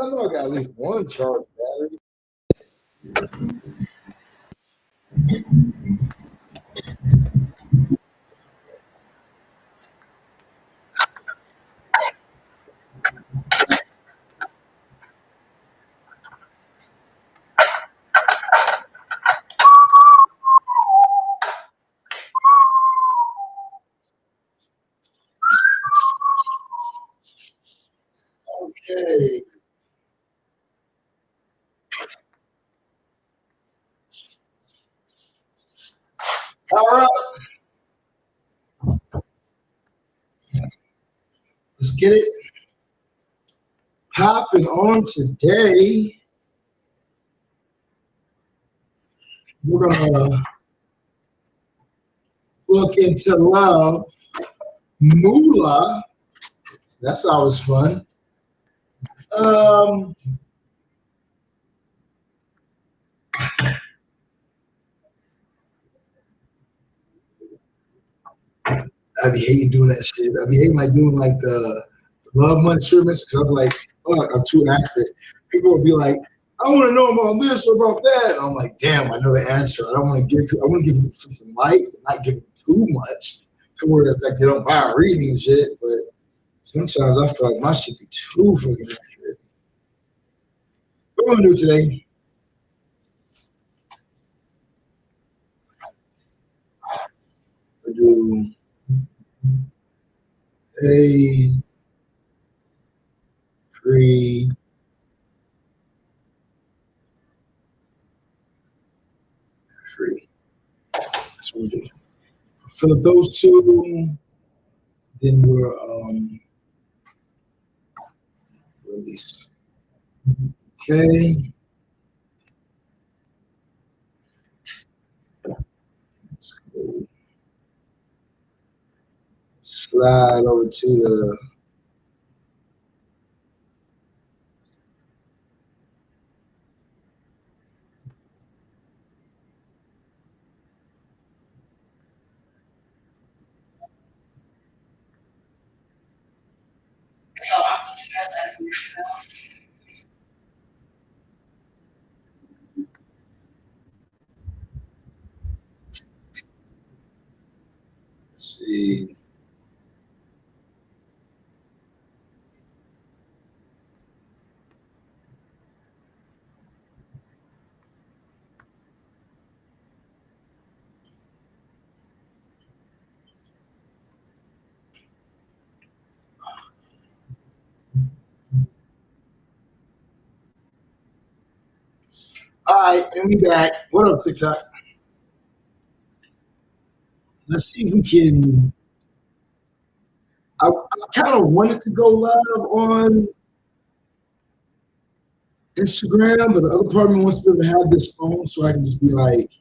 I know I got at least one charged battery. Okay. Power up. Let's get it popping on today. We're gonna look into love, moolah. That's always fun. I be hating doing that shit. I be hating like doing like the Love.Money.Spirit because I'm like, fuck, I'm too accurate. People will be like, I want to know about this or about that. And I'm like, damn, I know the answer. I don't want to give. I want to give them something light, and not give them too much to where it's like they don't buy a reading and shit. But sometimes I feel like my shit be too fucking accurate. What we're gonna do today? We do a free That's what we do. Fill up those two, then we're release. Okay. Let's go. Slide over to the see. All right, and we back. What up, TikTok? Let's see if we can. I kind of wanted to go live on Instagram, but the other part of me wants to be able to have this phone so I can just be like,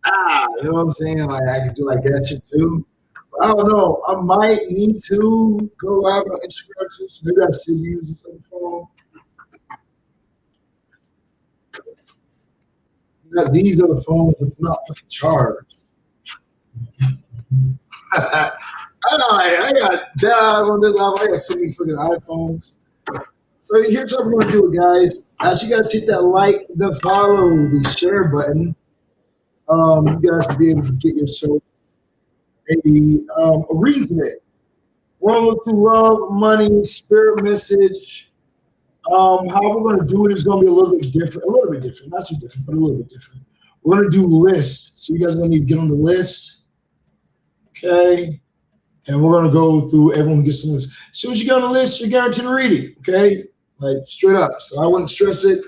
you know what I'm saying? Like I can do like that shit too. But I don't know. I might need to go live on Instagram too, so maybe I should use this other phone. Got these other phones that's not fucking charged. I got that on this. I got so many fucking iPhones. So here's what we're gonna do, guys. As you guys hit that like, the follow, the share button, you guys will be able to get yourself a reading today. We're gonna look through love, money, spirit message. How we're gonna do it is gonna be a little bit different, not too different, but a little bit different. We're gonna do lists. So you guys are gonna need to get on the list. Okay. And we're gonna go through everyone who gets on the list. As soon as you get on the list, you're guaranteed to read it. Okay. Like straight up. So I wouldn't stress it.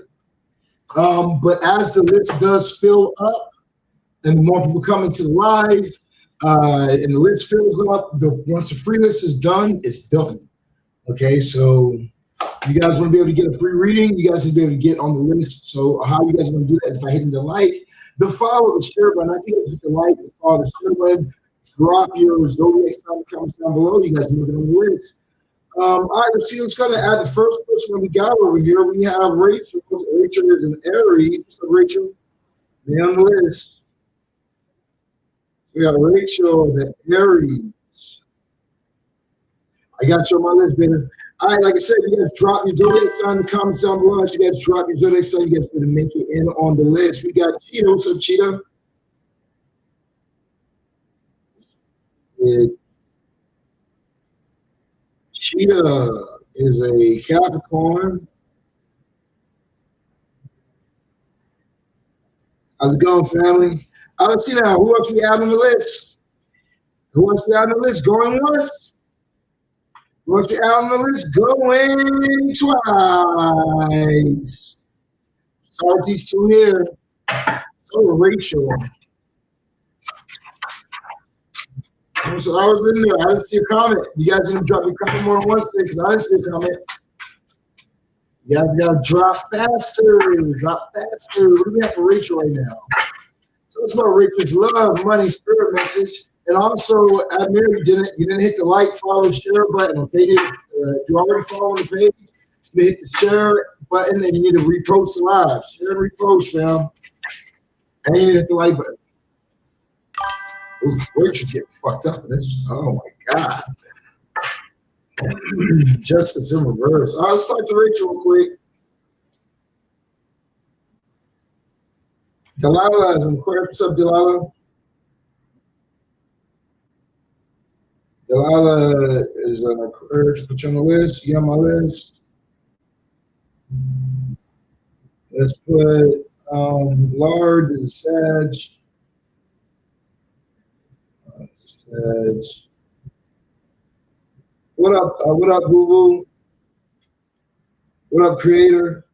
But as the list does fill up and the more people come into the live, and the list fills up, once the free list is done, it's done. Okay, so you guys want to be able to get a free reading, you guys need to be able to get on the list. So how you guys want to do that is by hitting the like, the follow, the share button. I think it's the like, the follow, the share button. Drop your zodiac sign in the comments down below. You guys can get on the list. All right, let's go to add the first person that we got over here. We have Rachel. Rachel is an Aries. What's up, Rachel? Be on the list. We got Rachel, the Aries. I got you on my list, baby. All right, like I said, you guys drop your zodiac sign in the comments down below. You guys drop your zodiac sign. You guys better make it in on the list. We got Cheetah. What's up, Cheetah? Cheetah is a Capricorn. How's it going, family? Let's see now. Who else we add on the list? Who else we add on the list? Going once. Who else we add on the list? Going twice. Start with these two here. So Rachel. So I was in there. I didn't see a comment. You guys didn't drop your comment more than once today because I didn't see a comment. You guys got to drop faster. Drop faster. What do we have for Rachel right now? So it's about Rachel's Love.Money.Spirit message. And also, Admir, you didn't hit the like, follow, share button. Okay, you already follow the page. You hit the share button and you need to repost the live. Share and repost, fam. And you need to hit the like button. Ooh, Rachel's getting fucked up in this. Oh my God. Justice in reverse. All right, let's talk to Rachel real quick. Delilah is in Aquarius. What's up, Delilah? Delilah is an Aquarius. Put you on the list. You on my list. Let's put Lard is Sag. Sag. What up? What up, Boo? What up, Creator?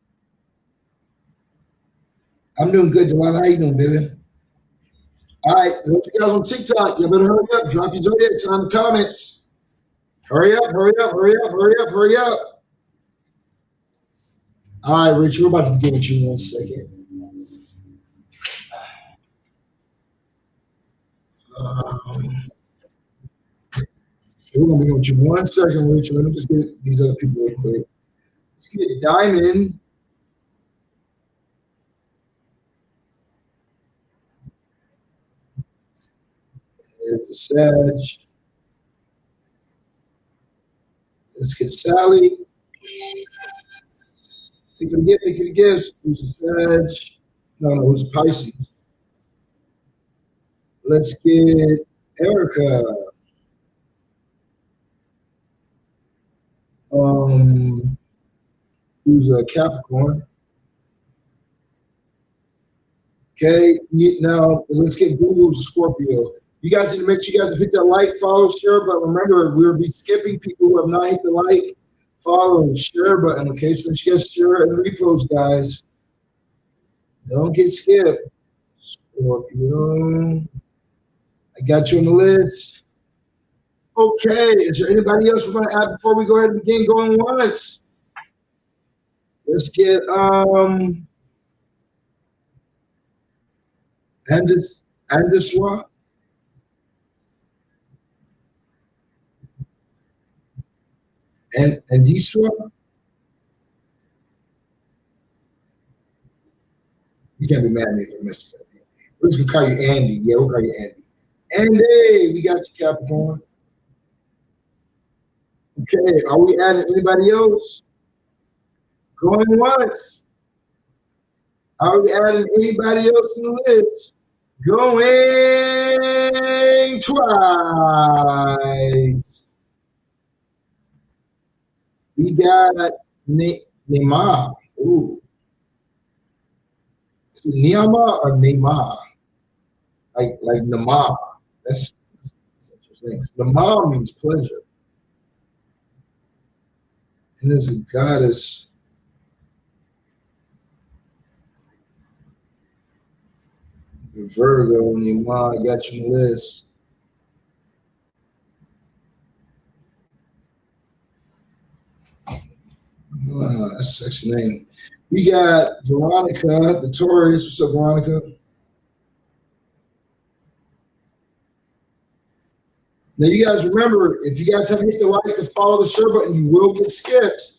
I'm doing good, Delilah. How you doing, baby? All right, those you guys on TikTok, you better hurry up. Drop your zodiac sign in the comments. Hurry up, hurry up, hurry up, hurry up, hurry up. All right, Rich, we're about to begin with you in 1 second. We're going to begin with you in 1 second, Rich. Let me just get these other people real quick. Let's get Diamond. There's a Sag. Let's get Sally. Think of the gifts. Who's a Sag? No, who's a Pisces? Let's get Erica. Who's a Capricorn? Okay, now let's get Google, who's a Scorpio. You guys need to make sure you guys hit that like, follow, share button. Remember, we'll be skipping people who have not hit the like, follow, and share button. Okay, so make sure you guys share and repost, guys. Don't get skipped. Scorpio. I got you on the list. Okay, is there anybody else we're going to add before we go ahead and begin going once? Let's get Andeswa. And Andiswa. You can't be mad at me if I missed it. We're just gonna call you Andy. Yeah, we'll call you Andy. Andy, we got you, Capricorn. Okay, are we adding anybody else? Going once. Are we adding anybody else in the list? Going twice. We got Neymar. Ooh. Is it Neymar or Neymar? Like Neymar. That's interesting. Neymar means pleasure. And there's a goddess. The Virgo, Neymar, I got you on the list. That's a sexy name. We got Veronica, the Taurus. What's up, Veronica? Now, you guys remember, if you guys haven't hit the like, the follow, the share button, you will get skipped.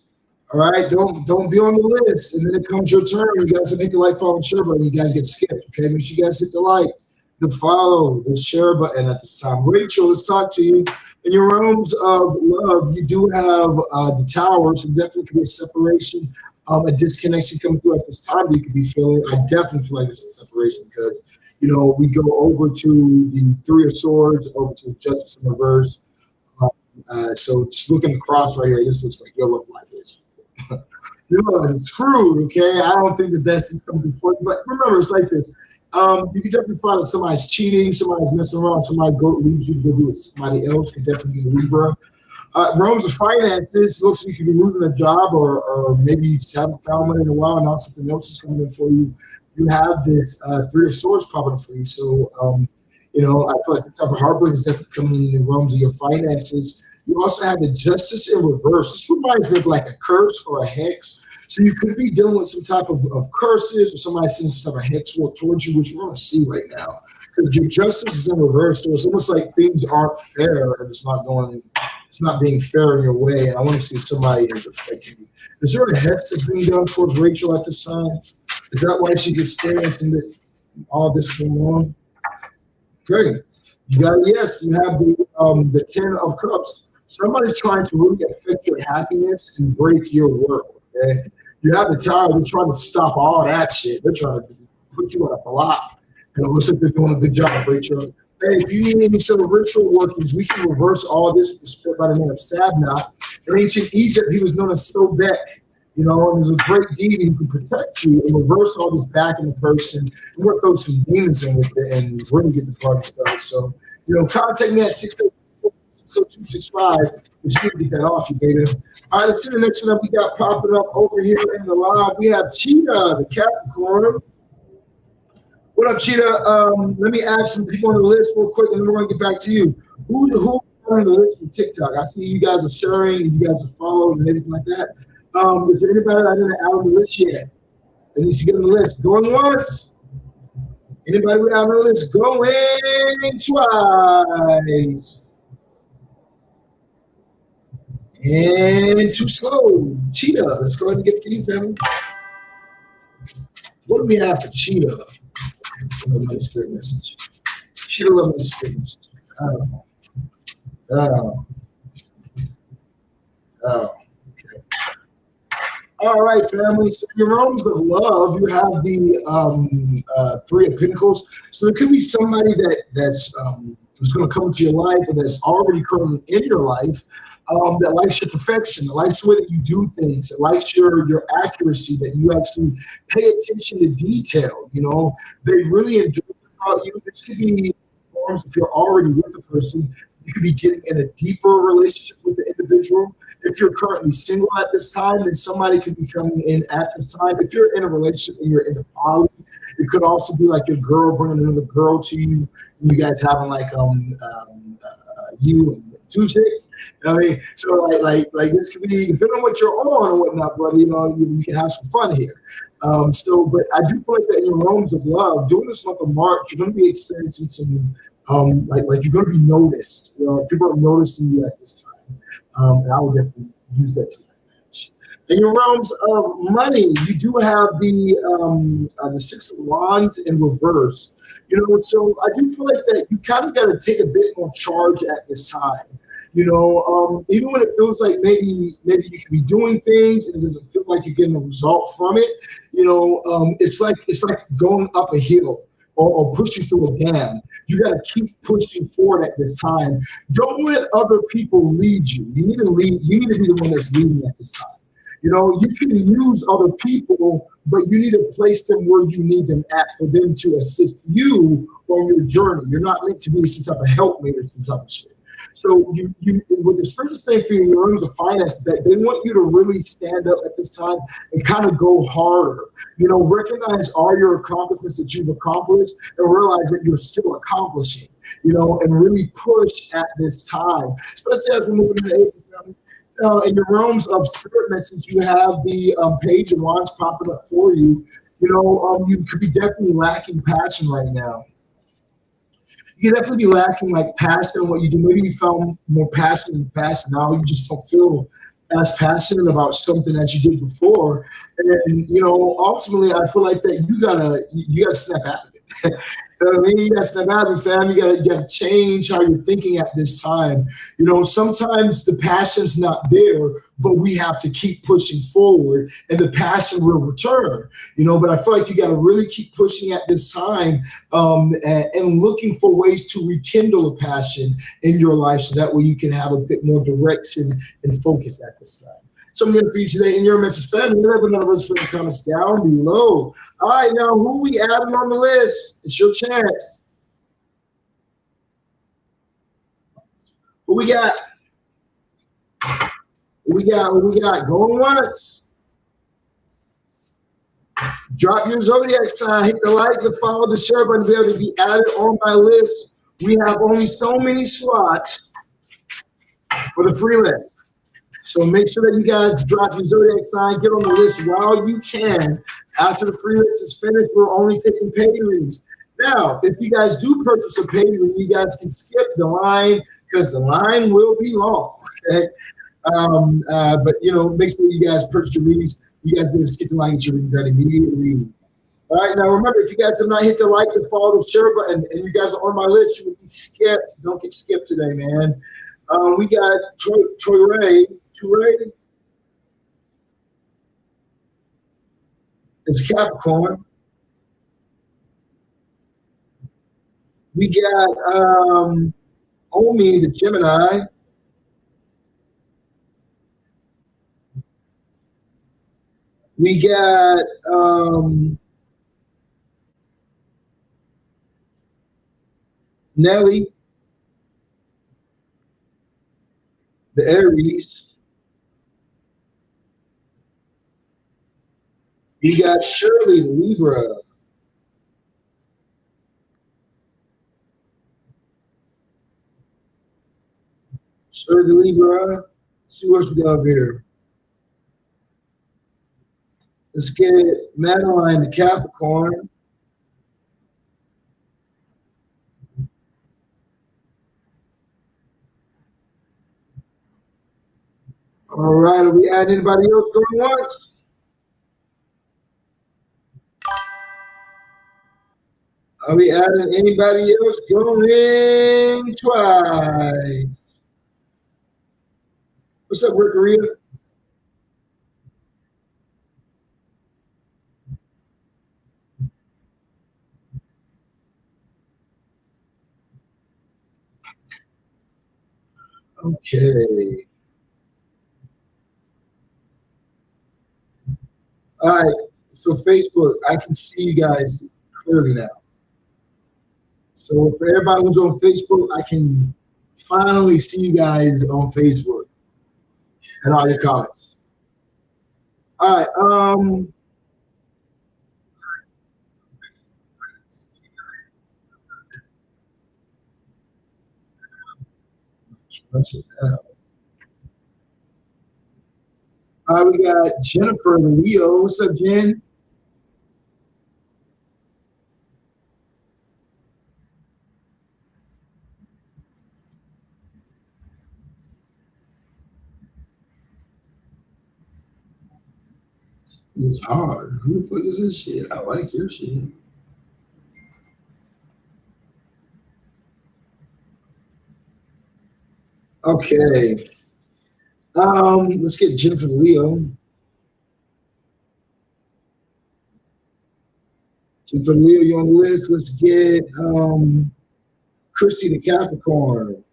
All right, don't be on the list, and then it comes your turn. You guys have hit the like, follow, and share button, you guys get skipped. Okay, make sure you guys hit the like, the follow, the share button at this time. Rachel, let's talk to you. In your realms of love, you do have the tower, so definitely could be a separation, a disconnection coming through at this time that you could be feeling. I definitely feel like it's a separation because, we go over to the Three of Swords, over to Justice in reverse. So just looking across right here, this looks like your love life is. Your love is screwed, okay? I don't think the best is coming before you, but remember, it's like this. You can definitely find that somebody's cheating, somebody's messing around, somebody leaves you to go do it with somebody else, could definitely be a Libra. Realms of finances, looks like you could be losing a job or maybe you just haven't found one in a while and now something else is coming in for you. You have this Three of Swords popping up for you. So, I feel like the type of heartbreak is definitely coming in the realms of your finances. You also have the Justice in reverse. This reminds me of like a curse or a hex. So you could be dealing with some type of curses or somebody sending some type of hex work towards you, which we're going to see right now. Because your justice is in reverse. So it's almost like things aren't fair and it's not being fair in your way. And I want to see if somebody is affecting you. Is there a hex that's being done towards Rachel at this time? Is that why she's experiencing all this going on? Great. You got yes. You have the Ten of Cups. Somebody's trying to really affect your happiness and break your world. Okay. You have the Tower. They're trying to stop all that shit. They're trying to put you on a block. And it looks like they're doing a good job, Rachel. Hey, if you need any sort of ritual workings, we can reverse all this with the spirit by the name of Sabnat. In ancient Egypt, he was known as Sobek. And there's a great deity who can protect you and reverse all this back in the person and work those some demons in with it and really get the party started. So, contact me at 60265 if you can get that off you, beta. All right, let's see the next one that we got popping up over here in the live. We have Cheetah, the Capricorn. What up, Cheetah? Let me add some people on the list real quick, and then we're going to get back to you. Who on the list for TikTok? I see you guys are sharing, and you guys are following, and everything like that. Is there anybody that didn't add on the list yet? That needs to get on the list. Going once. Anybody without on the list? Going twice. And too slow. Cheetah. Let's go ahead and get to you, family. What do we have for Cheetah? Love.Money.Spirit message. Cheetah Love.Money.Spirit message. Oh. Okay. All right, family. So your realms of love, you have the Three of Pentacles. So there could be somebody that's who's going to come into your life or that's already currently in your life that likes your perfection, that likes the way that you do things, that likes your accuracy, that you actually pay attention to detail. They really enjoy about you. This could be forms if you're already with a person. You could be getting in a deeper relationship with the individual. If you're currently single at this time, then somebody could be coming in at this time. If you're in a relationship and you're in a poly, it could also be like your girl bringing another girl to you. And you guys having like you and two chicks. So like this could be depending on what you're on and whatnot, brother. You can have some fun here. But I do feel like that in your realms of love, during this month of March, you're going to be experiencing some like you're going to be noticed. People are noticing you at this time. And I would definitely use that to my advantage. In your realms of money, you do have the Six of Wands in reverse. So I do feel like that you kind of got to take a bit more charge at this time. Even when it feels like maybe you can be doing things and it doesn't feel like you're getting a result from it. It's like going up a hill or pushing through a dam. You got to keep pushing forward at this time. Don't let other people lead you. You need to lead. You need to be the one that's leading at this time. You can use other people, but you need to place them where you need them at for them to assist you on your journey. You're not meant to be some type of helpmate or some type of shit. So you with the spiritual thing for you in terms of finances, that they want you to really stand up at this time and kind of go harder. Recognize all your accomplishments that you've accomplished and realize that you're still accomplishing. And really push at this time, especially as we're moving into April. In your realms of spirit message, you have the Page of Wands popping up for you. You could be definitely lacking passion right now. You can definitely be lacking like passion in what you do. Maybe you found more passion in the past. Now you just don't feel as passionate about something that you did before. And ultimately, I feel like that you gotta snap out of it. I mean, you got to snap out of it, fam. You got to change how you're thinking at this time. You know, sometimes the passion's not there, but we have to keep pushing forward, and the passion will return. You know, but I feel like you got to really keep pushing at this time, and looking for ways to rekindle a passion in your life, so that way you can have a bit more direction and focus at this time. So I'm going to feature today in your message family. Let me know for the comments down below. All right, now who we adding on the list? It's your chance. Who we got? Who we got? Going once. Drop your zodiac sign. Hit the like, the follow, the share button to be able to be added on my list. We have only so many slots for the free list. So make sure that you guys drop your zodiac sign, get on the list while you can. After the free list is finished, we're only taking paid readings. Now, if you guys do purchase a paid reading, you guys can skip the line because the line will be long. Okay, but you know, make sure you guys purchase your readings. You guys better skip the line and get your reading done immediately. All right, now remember, if you guys have not hit the like, the follow, the share button, and you guys are on my list, you will be skipped. Don't get skipped today, man. We got Troy Ray. It's Capricorn. We got Omi, the Gemini. We got Nelly, the Aries. We got Shirley, Libra. Shirley, Libra. Let's see what else we got up here. Let's get Madeline, the Capricorn. All right, are we adding anybody else going once? Are we adding anybody else going twice? What's up, Rick Rita? Okay. All right. So Facebook, I can see you guys clearly now. So for everybody who's on Facebook, I can finally see you guys on Facebook and all your comments. All right. All right, we got Jennifer, the Leo. What's up, Jen? It's hard. Who the fuck is this shit? I like your shit. Okay. Let's get Jennifer Leo. Jennifer Leo, you on the list. Let's get Christy the Capricorn.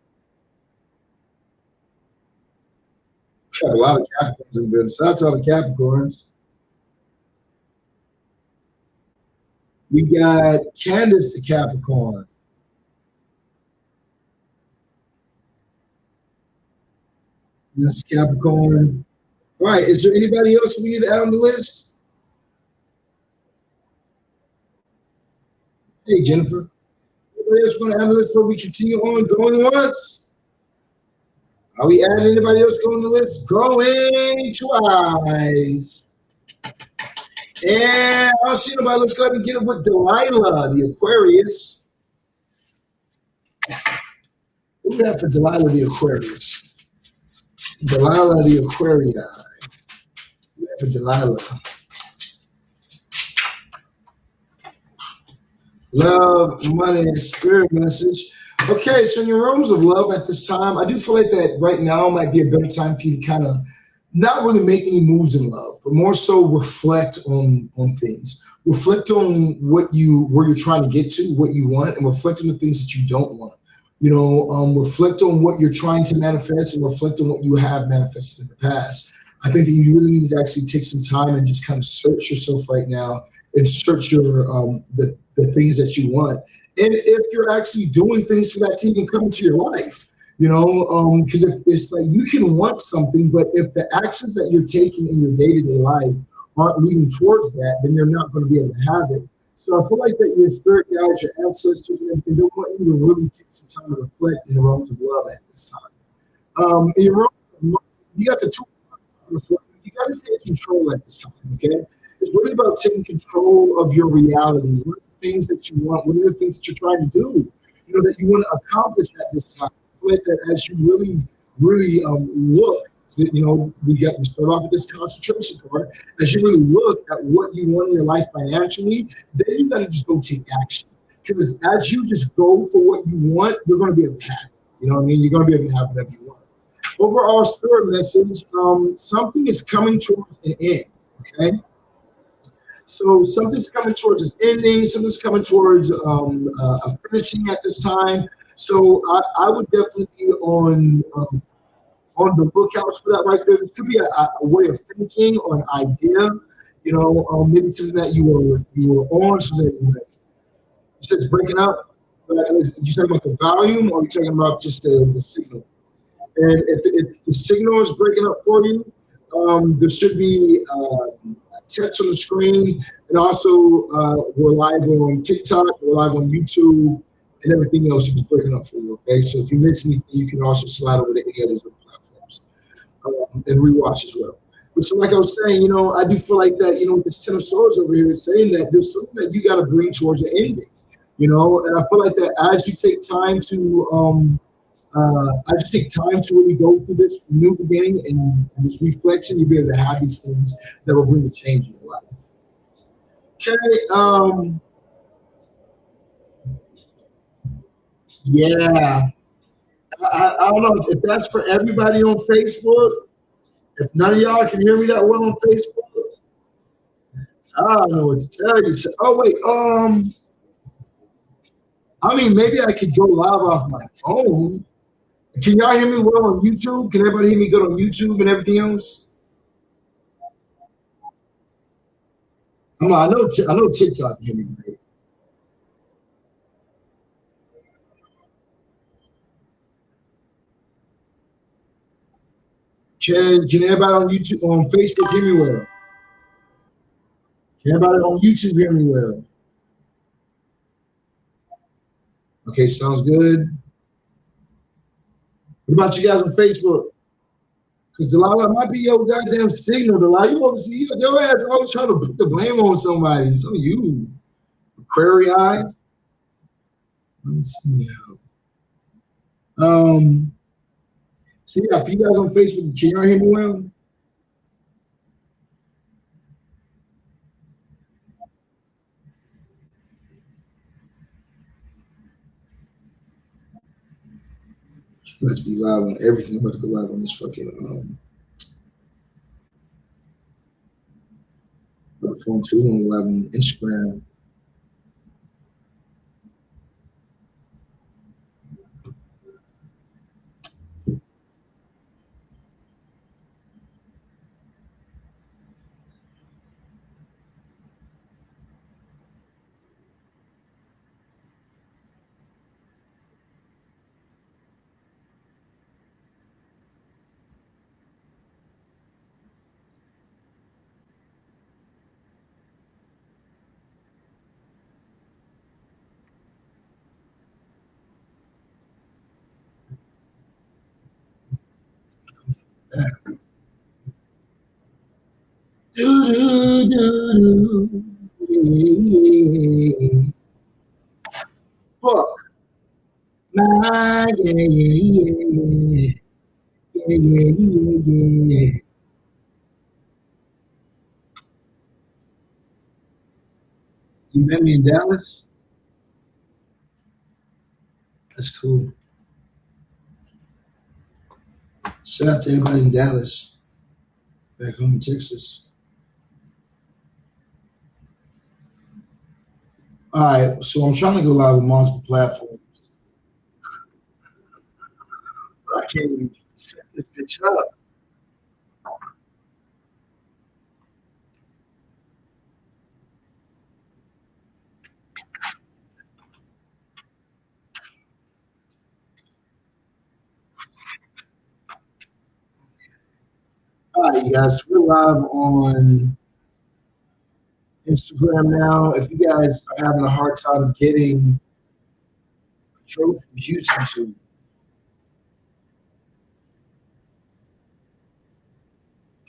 Got a lot of Capricorns in the business. Shout out to all the Capricorns. We got Candace the Capricorn. That's Capricorn. All right, is there anybody else we need to add on the list? Hey, Jennifer. Anybody else want to add on the list before we continue on going once? Are we adding anybody else going on the list? Going twice. And I don't see nobody. Let's go ahead and get it with Delilah, the Aquarius. What do we have for Delilah, the Aquarius? Delilah, the Aquarii. For Delilah. Love, money, and spirit message. Okay, so in your realms of love at this time, I do feel like that right now might be a better time for you to kind of not really make any moves in love, but more so reflect on things. Reflect on what you where you're trying to get to, what you want, and reflect on the things that you don't want. Reflect on what you're trying to manifest, and reflect on what you have manifested in the past. I think that you really need to actually take some time and just kind of search yourself right now and search the things that you want. And if you're actually doing things for that to even come into your life, because if it's like you can want something, but if the actions that you're taking in your day-to-day life aren't leading towards that, then you're not going to be able to have it. So I feel like that your spirit guides, your ancestors, and everything, they want you to really take some time to reflect in the realms of love at this time. In your realms of love, you got the two. You got to take control at this time. Okay, it's really about taking control of your reality. What are the things that you want? What are the things that you're trying to do? That you want to accomplish at this time. I feel like that as you really, really look. We start off with this concentration part. As you really look at what you want in your life financially, then you got to just go take action. Because as you just go for what you want, you're going to be able to have it. You know what I mean? You're going to be able to have whatever you want. Overall spirit message, something is coming towards an end. Okay. So something's coming towards its ending, something's coming towards a finishing at this time. So I would definitely be on the lookouts for that right there. This could be a way of thinking or an idea, maybe something that you were on, something that you said it's breaking up. You talking about the volume, or are you talking about just the signal? And if the signal is breaking up for you, there should be text on the screen. And also, we're live on TikTok, we're live on YouTube, and everything else is breaking up for you. Okay, so if you miss anything, you can also slide over to any of those other platforms and rewatch as well. But so, like I was saying, I do feel like that. With this Ten of Swords over here, it's saying that there's something that you got to bring towards the ending. And I feel like that as you take time to I just take time to really go through this new beginning and this reflection. You'll be able to have these things that will bring a change in your life. Okay. Yeah. I don't know if that's for everybody on Facebook. If none of y'all can hear me that well on Facebook, I don't know what to tell you. Oh wait. I mean, maybe I could go live off my phone. Can y'all hear me well on YouTube? Can everybody hear me good on YouTube and everything else? I know TikTok can hear me great. Can everybody on YouTube, on Facebook hear me well? Can everybody on YouTube hear me well? Okay, sounds good. What about you guys on Facebook? Because Delilah might be your goddamn signal, Delilah. You obviously, your ass always trying to put the blame on somebody. Some of you, Prairie Eye. Let me see now. So yeah, for you guys on Facebook, can y'all hear me well? Let's be live on everything. I'm about to go live on this fucking phone too. I'm live on Instagram. Fuck. Nah, yeah, yeah, yeah, yeah, yeah, yeah, yeah. You met me in Dallas? That's cool. Shout out to everybody in Dallas, back home in Texas. All right, so I'm trying to go live on multiple platforms. I can't even set this bitch up. All right, you guys, we're live on Instagram now. If you guys are having a hard time getting a trophy from Houston to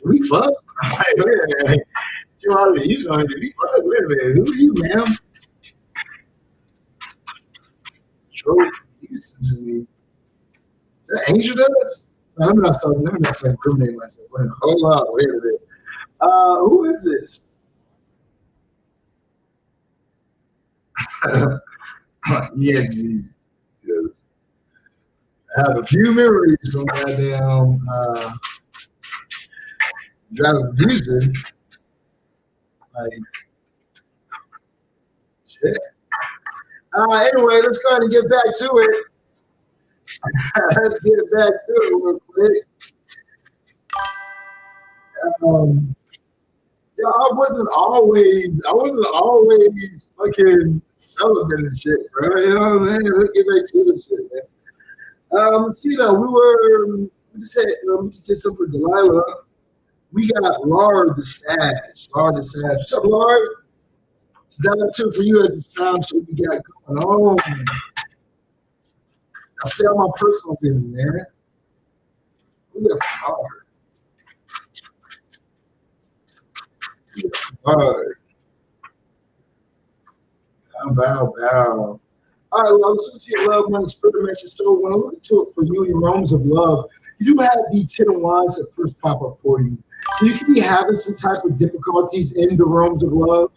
we fuck? Wait a minute. You already you going to be fuck? Wait a minute. Who are you, ma'am? Trophy from Houston to me. Is that Angel does? No, let me not start incriminating myself. Wait, hold on, wait a minute. Who is this? Yeah, geez. Yes. I have a few memories from goddamn driving Houston. Like, shit. Anyway, let's go ahead and get back to it. Let's get it back to it real quick. Yeah, I wasn't always fucking celibate and shit, bro. You know what I'm saying? Let's get back to the shit, man. So, we just did something for Delilah. We got Lard the Stash. What's up, Lard? It's down two for you at this time. So we got going on. I'll stay on my personal business, man. We got Lard. Lard. Bow. All right, well, let's see your Love.Money.Spirit message. So when I look into it for you in your realms of love, you do have the 10 of Wands that first pop up for you. So you can be having some type of difficulties in the realms of love,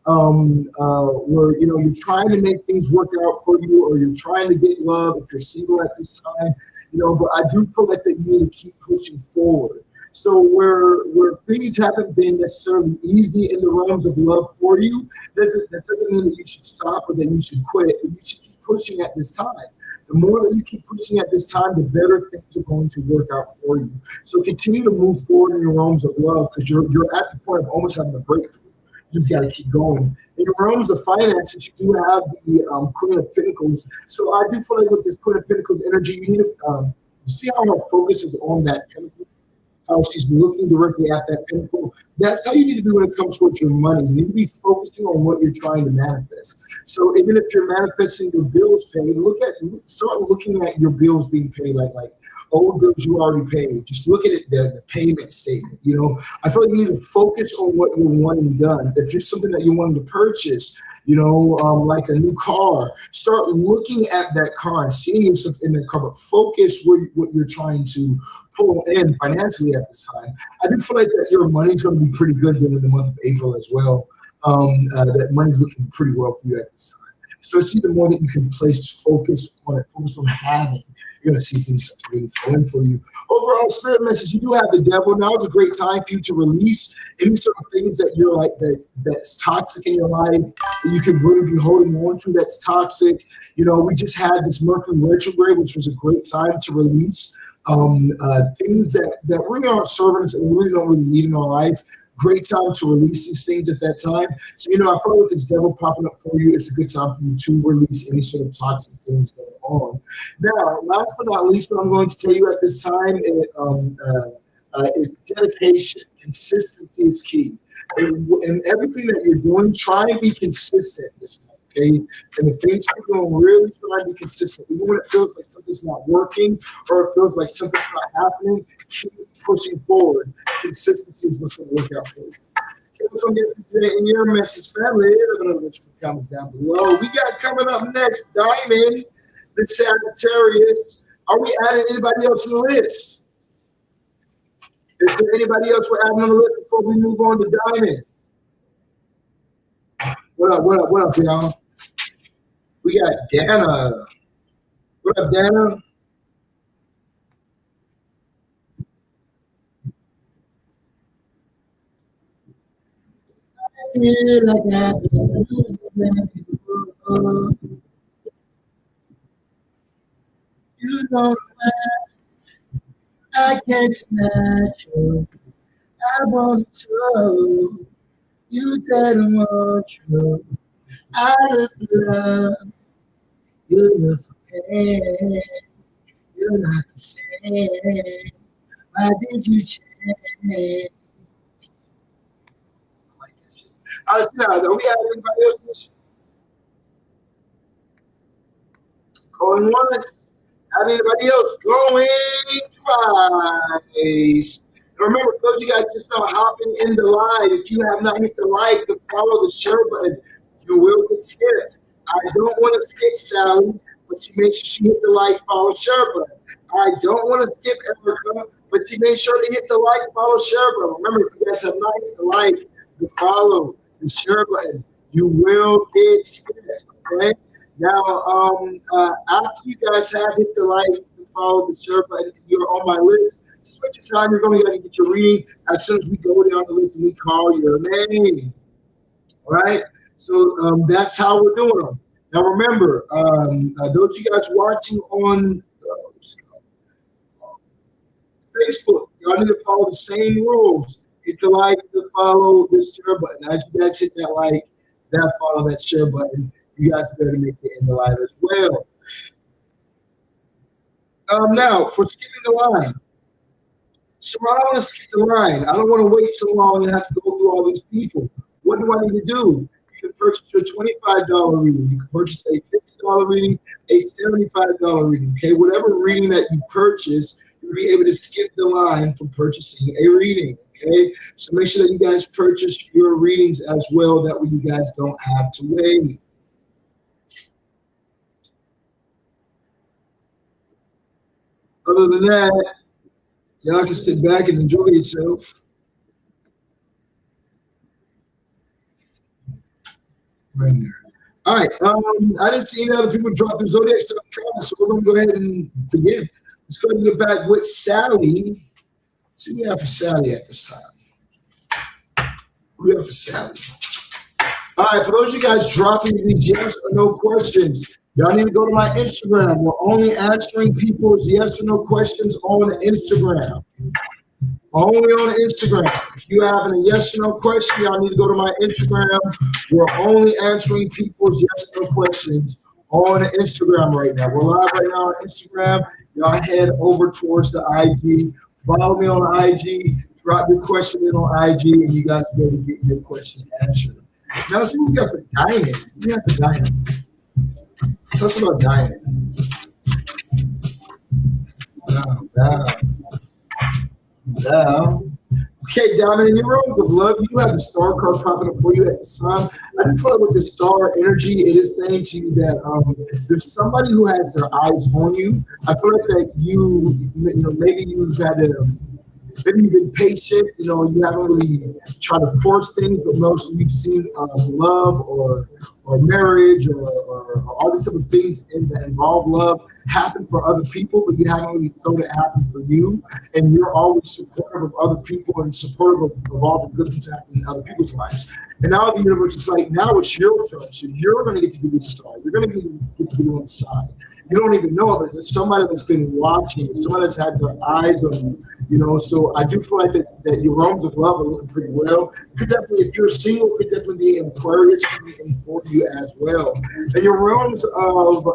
where you're trying to make things work out for you, or you're trying to get love if you're single at this time. But I do feel like that you need to keep pushing forward. So where things haven't been necessarily easy in the realms of love for you, that doesn't mean that you should stop or that you should quit. You should keep pushing at this time. The more that you keep pushing at this time, the better things are going to work out for you. So continue to move forward in your realms of love, because you're at the point of almost having a breakthrough. You just got to keep going. In your realms of finances, you do have the Queen of Pentacles. So I do feel like with this Queen of Pentacles energy, you need to see how her focus is on that pentacle, how she's looking directly at that pinnacle. That's how you need to be when it comes towards your money. You need to be focusing on what you're trying to manifest. So even if you're manifesting your bills paid, start looking at your bills being paid, like old bills you already paid. Just look at it, the payment statement. I feel like you need to focus on what you're wanting done. If there's something that you wanted to purchase, like a new car, start looking at that car and seeing yourself in that car, but focus what you're trying to pull in financially at this time. I do feel like that your money's going to be pretty good during the month of April as well. That money's looking pretty well for you at this time. Especially the more that you can place focus on having, you're going to see things really flowing for you. Overall, spirit message, you do have the devil. Now is a great time for you to release any sort of things that you're like that's toxic in your life, that you can really be holding on to that's toxic. We just had this Mercury retrograde, which was a great time to release things that really aren't serving us and really don't really need in our life. Great time to release these things at that time. So, I feel like this devil popping up for you, it's a good time for you to release any sort of toxic things going on. Now, last but not least, what I'm going to tell you at this time is dedication. Consistency is key. And everything that you're doing, try and be consistent this month. Okay, and the things you're doing, really try and be consistent. Even when it feels like something's not working or it feels like something's not happening, keep pushing forward. Consistency is what's going to work out for you. Okay, what's going to get today in your message, family? Let me know which comments down below. We got coming up next, Diamond, the Sagittarius. Are we adding anybody else to the list? Is there anybody else we're adding on the list before we move on to Diamond? What up, y'all? We got Dana. What up, Dana? I feel like I've been losing. You know I can't snatch you. I want to. You said I want you. Out of love, you look for pain. You're not the same. Why did you change? I like that shit. Honestly, now, do we have anybody else in this shit? Going once. Have anybody else going twice? And remember, for those of you guys just now hopping in the live, if you have not hit the like, the follow, the share button, you will get skipped. I don't want to skip Sally, but she made sure she hit the like, follow, share button. I don't want to skip Erica, but she made sure to hit the like, follow, share button. Remember, if you guys have not hit the like, the follow, the share button, you will get skipped. Okay? Now, after you guys have hit the like, the follow, the share button, you're on my list. Just wait your time. You're going to get your reading as soon as we go down the list and we call your name. All right? So that's how we're doing them. Now, remember, those of you guys watching on Facebook, y'all need to follow the same rules. Hit the like, the follow, the share button. As you guys hit that like, that follow, that share button, you guys better make it in the live as well. Now, for skipping the line. So I don't want to skip the line. I don't want to wait so long and have to go through all these people. What do I need to do? You can purchase your $25 reading. You can purchase a $50 reading, a $75 reading. Okay, whatever reading that you purchase, you'll be able to skip the line from purchasing a reading. Okay, so make sure that you guys purchase your readings as well. That way you guys don't have to wait. Other than that, y'all can sit back and enjoy yourself. Right there. All right. I didn't see any other people drop their zodiac stuff in the comments, so we're going to go ahead and begin. Let's go ahead and get back with Sally. See what we have for Sally at this time. What do we have for Sally? All right. For those of you guys dropping these yes or no questions, y'all need to go to my Instagram. We're only answering people's yes or no questions on Instagram. Only on Instagram. If you have a yes or no question, y'all need to go to my Instagram. We're only answering people's yes or no questions on Instagram right now. We're live right now on Instagram. Y'all head over towards the IG. Follow me on IG. Drop your question in on IG, and you guys will be able to get your question answered. Now, let's see what we got for Diamond. What do we have for Diamond? Tell us about Diamond. Now. Okay, Diamond, in your rooms of love, you have the star card popping up for you at the sun. I do feel like with the star energy, it is saying to you that there's somebody who has their eyes on you. I feel like that you know, maybe you've had to. Maybe you've been patient, you know, you haven't really tried to force things, but mostly you've seen love or marriage or all these different things that involve love happen for other people, but you haven't really thought it happen for you. And you're always supportive of other people and supportive of all the good things happening in other people's lives. And now the universe is like, now it's your turn. So you're going to get to be the star. You're going to get to be on the side. You don't even know it, but there's somebody that's been watching, somebody that's had their eyes on you, you know. So I do feel like that your realms of love are looking pretty well. Could definitely, if you're single, could definitely be in Aquarius, could be in for you as well. And your realms of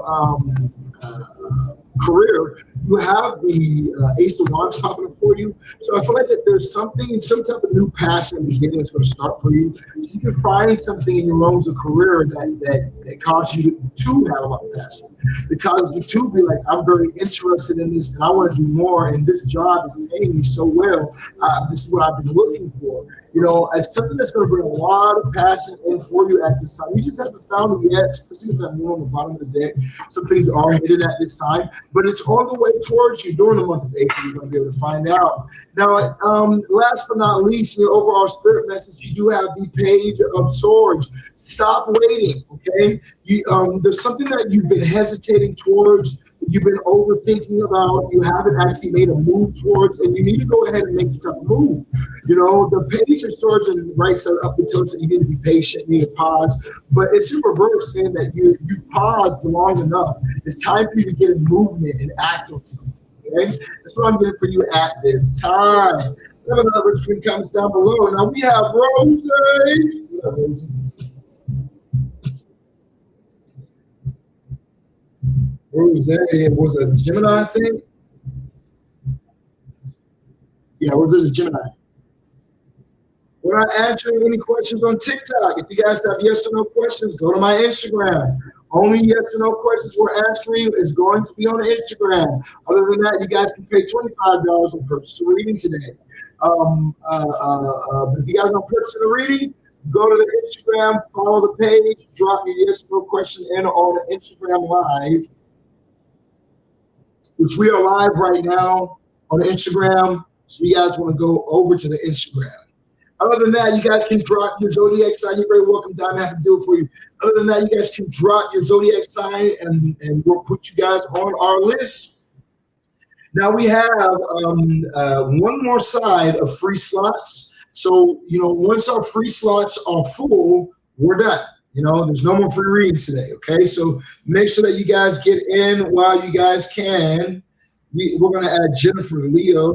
career, you have the Ace of Wands popping up for you. So I feel like that there's some type of new passion beginning that's going to start for you. So you can find something in your realms of career that causes you to have a lot of passion. That causes you to be like, I'm very interested in this and I want to do more, and this job is paying me so well. This is what I've been looking for. You know, as something that's going to bring a lot of passion in for you at this time. You just haven't found it yet, especially with that moon on the bottom of the deck. Some things are hidden at this time, but it's on the way towards you during the month of April. You're going to be able to find out. Now, last but not least, in your overall spirit message, you do have the Page of Swords. Stop waiting, okay? There's something that you've been hesitating towards. you've been overthinking about, you haven't actually made a move towards, and you need to go ahead and make some type of move. You know, the Page of Swords and right side up until you need to be patient, you need to pause. But it's in reverse, saying that you've paused long enough. It's time for you to get in movement and act on something. Okay? That's what I'm getting for you at this time. We have another screen comments down below. Now we have Rose. Rose was a Gemini, I think. Yeah, was it a Gemini? We're not answering any questions on TikTok. If you guys have yes or no questions, go to my Instagram. Only yes or no questions we're answering is going to be on the Instagram. Other than that, you guys can pay $25 and purchase a reading today. But if you guys don't purchase a reading, go to the Instagram, follow the page, drop your yes or no question in on the Instagram Live, which we are live right now on the Instagram. So you guys want to go over to the Instagram. Other than that, you guys can drop your zodiac sign. You're very welcome, Diamond. I have to do it for you. Other than that, you guys can drop your zodiac sign, and we'll put you guys on our list. Now we have one more side of free slots. So, you know, once our free slots are full, we're done. You know, there's no more free readings today, okay? So make sure that you guys get in while you guys can. We're going to add Jennifer Leo.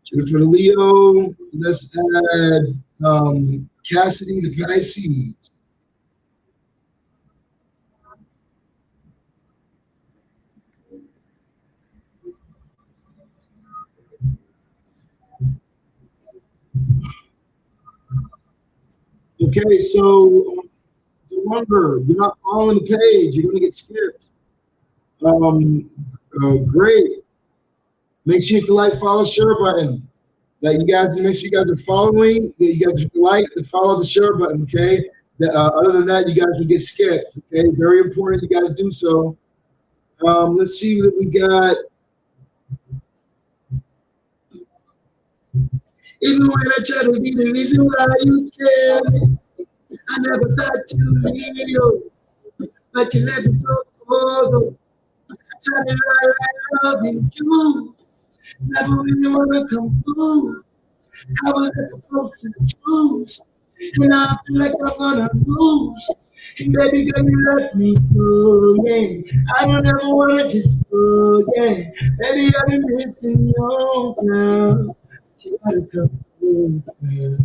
Jennifer Leo. Let's add Cassidy the Pisces. Okay, so remember, you're not following the page. You're going to get skipped. Great. Make sure you hit the like, follow, share button. That you guys make sure you guys are following. That you guys like and follow the share button. Okay. Other than that, you guys will get skipped. Okay. Very important. You guys do so. Let's see what we got. Even when I try to be the reason why you tell me, I never thought you knew, but you left me so cold. I tried to lie like loving you, never really wanna come through. How was I supposed to choose? And now I feel like I'm gonna lose. And baby girl, you left me through, yeah. I don't ever wanna just go, yeah. Baby, I've been missing you, girl. You gotta come through, girl.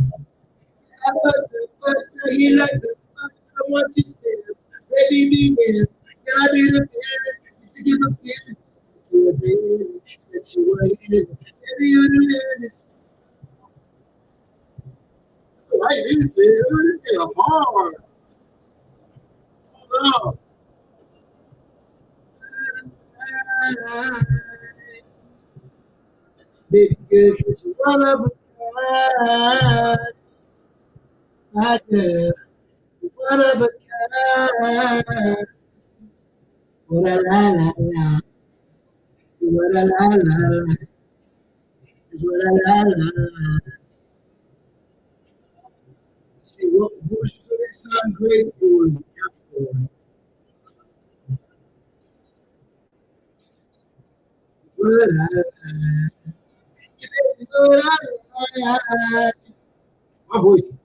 But he like the fuck, I want you still. Baby, be there. Can I be the feeling? You should give a feeling. You was in, said you were in. Baby, you're the realest. Right, this is hard. Oh, baby girl, cause you one of a kind. My girl, you one of a kind. Oh, la la la la. What la la la. What la la la. See, what was your zodiac sign? Great. It was Capricorn. What la la. My voice is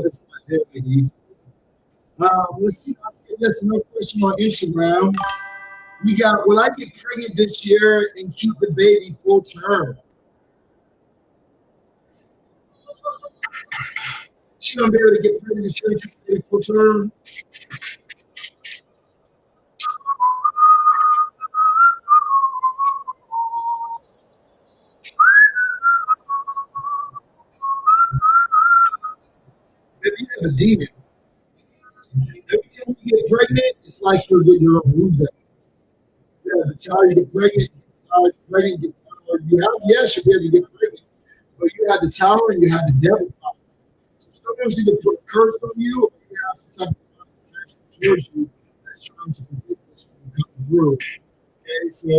it's not there like it used to. Let's see. That's no question on Instagram. We got, will I get pregnant this year and keep the baby full term? She gonna be able to get pregnant this year and keep the baby full term? If you have a demon, every time you get pregnant, it's like you're a loser. Yeah, the child you get pregnant, get tired. You have, yes, you'll be able to get pregnant, but you have the tower and you have the devil power. So sometimes you can put a curse on you, or you have some type of protection towards you that's trying to prevent this from coming through. Okay, so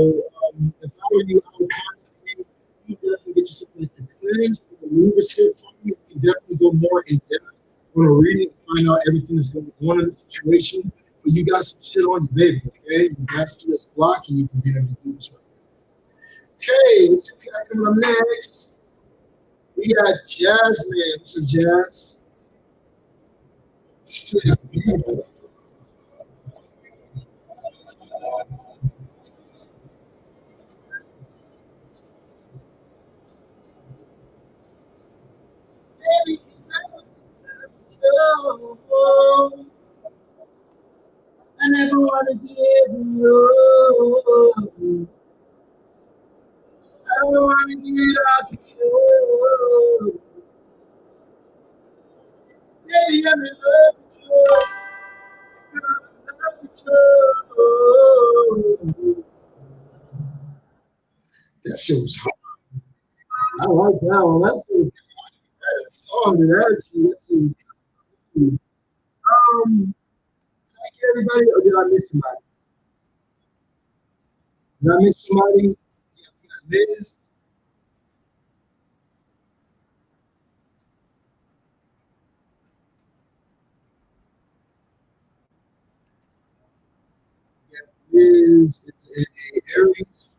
if I were you, I would contact me. You definitely get yourself like the cleanse, remove a shit from you. You can definitely go more in depth want to read it, find out everything that's going on in the situation, but you got some shit on you, baby, okay? You got to this block and you can get able to do this right. Okay, let's see what coming up next. We got Jasmine. This is Jazz. This is beautiful. Baby, 'cause I was you. I never wanted to give you. I don't want to get out control. Baby, I'm in love with you. I'm in love with you. That shit was hard. I like that one. That shit was a song to that shit. That shit was cool. Thank you, everybody. Or did I miss somebody? Did I miss somebody? Yeah, we got Liz. Liz, it's a Aries.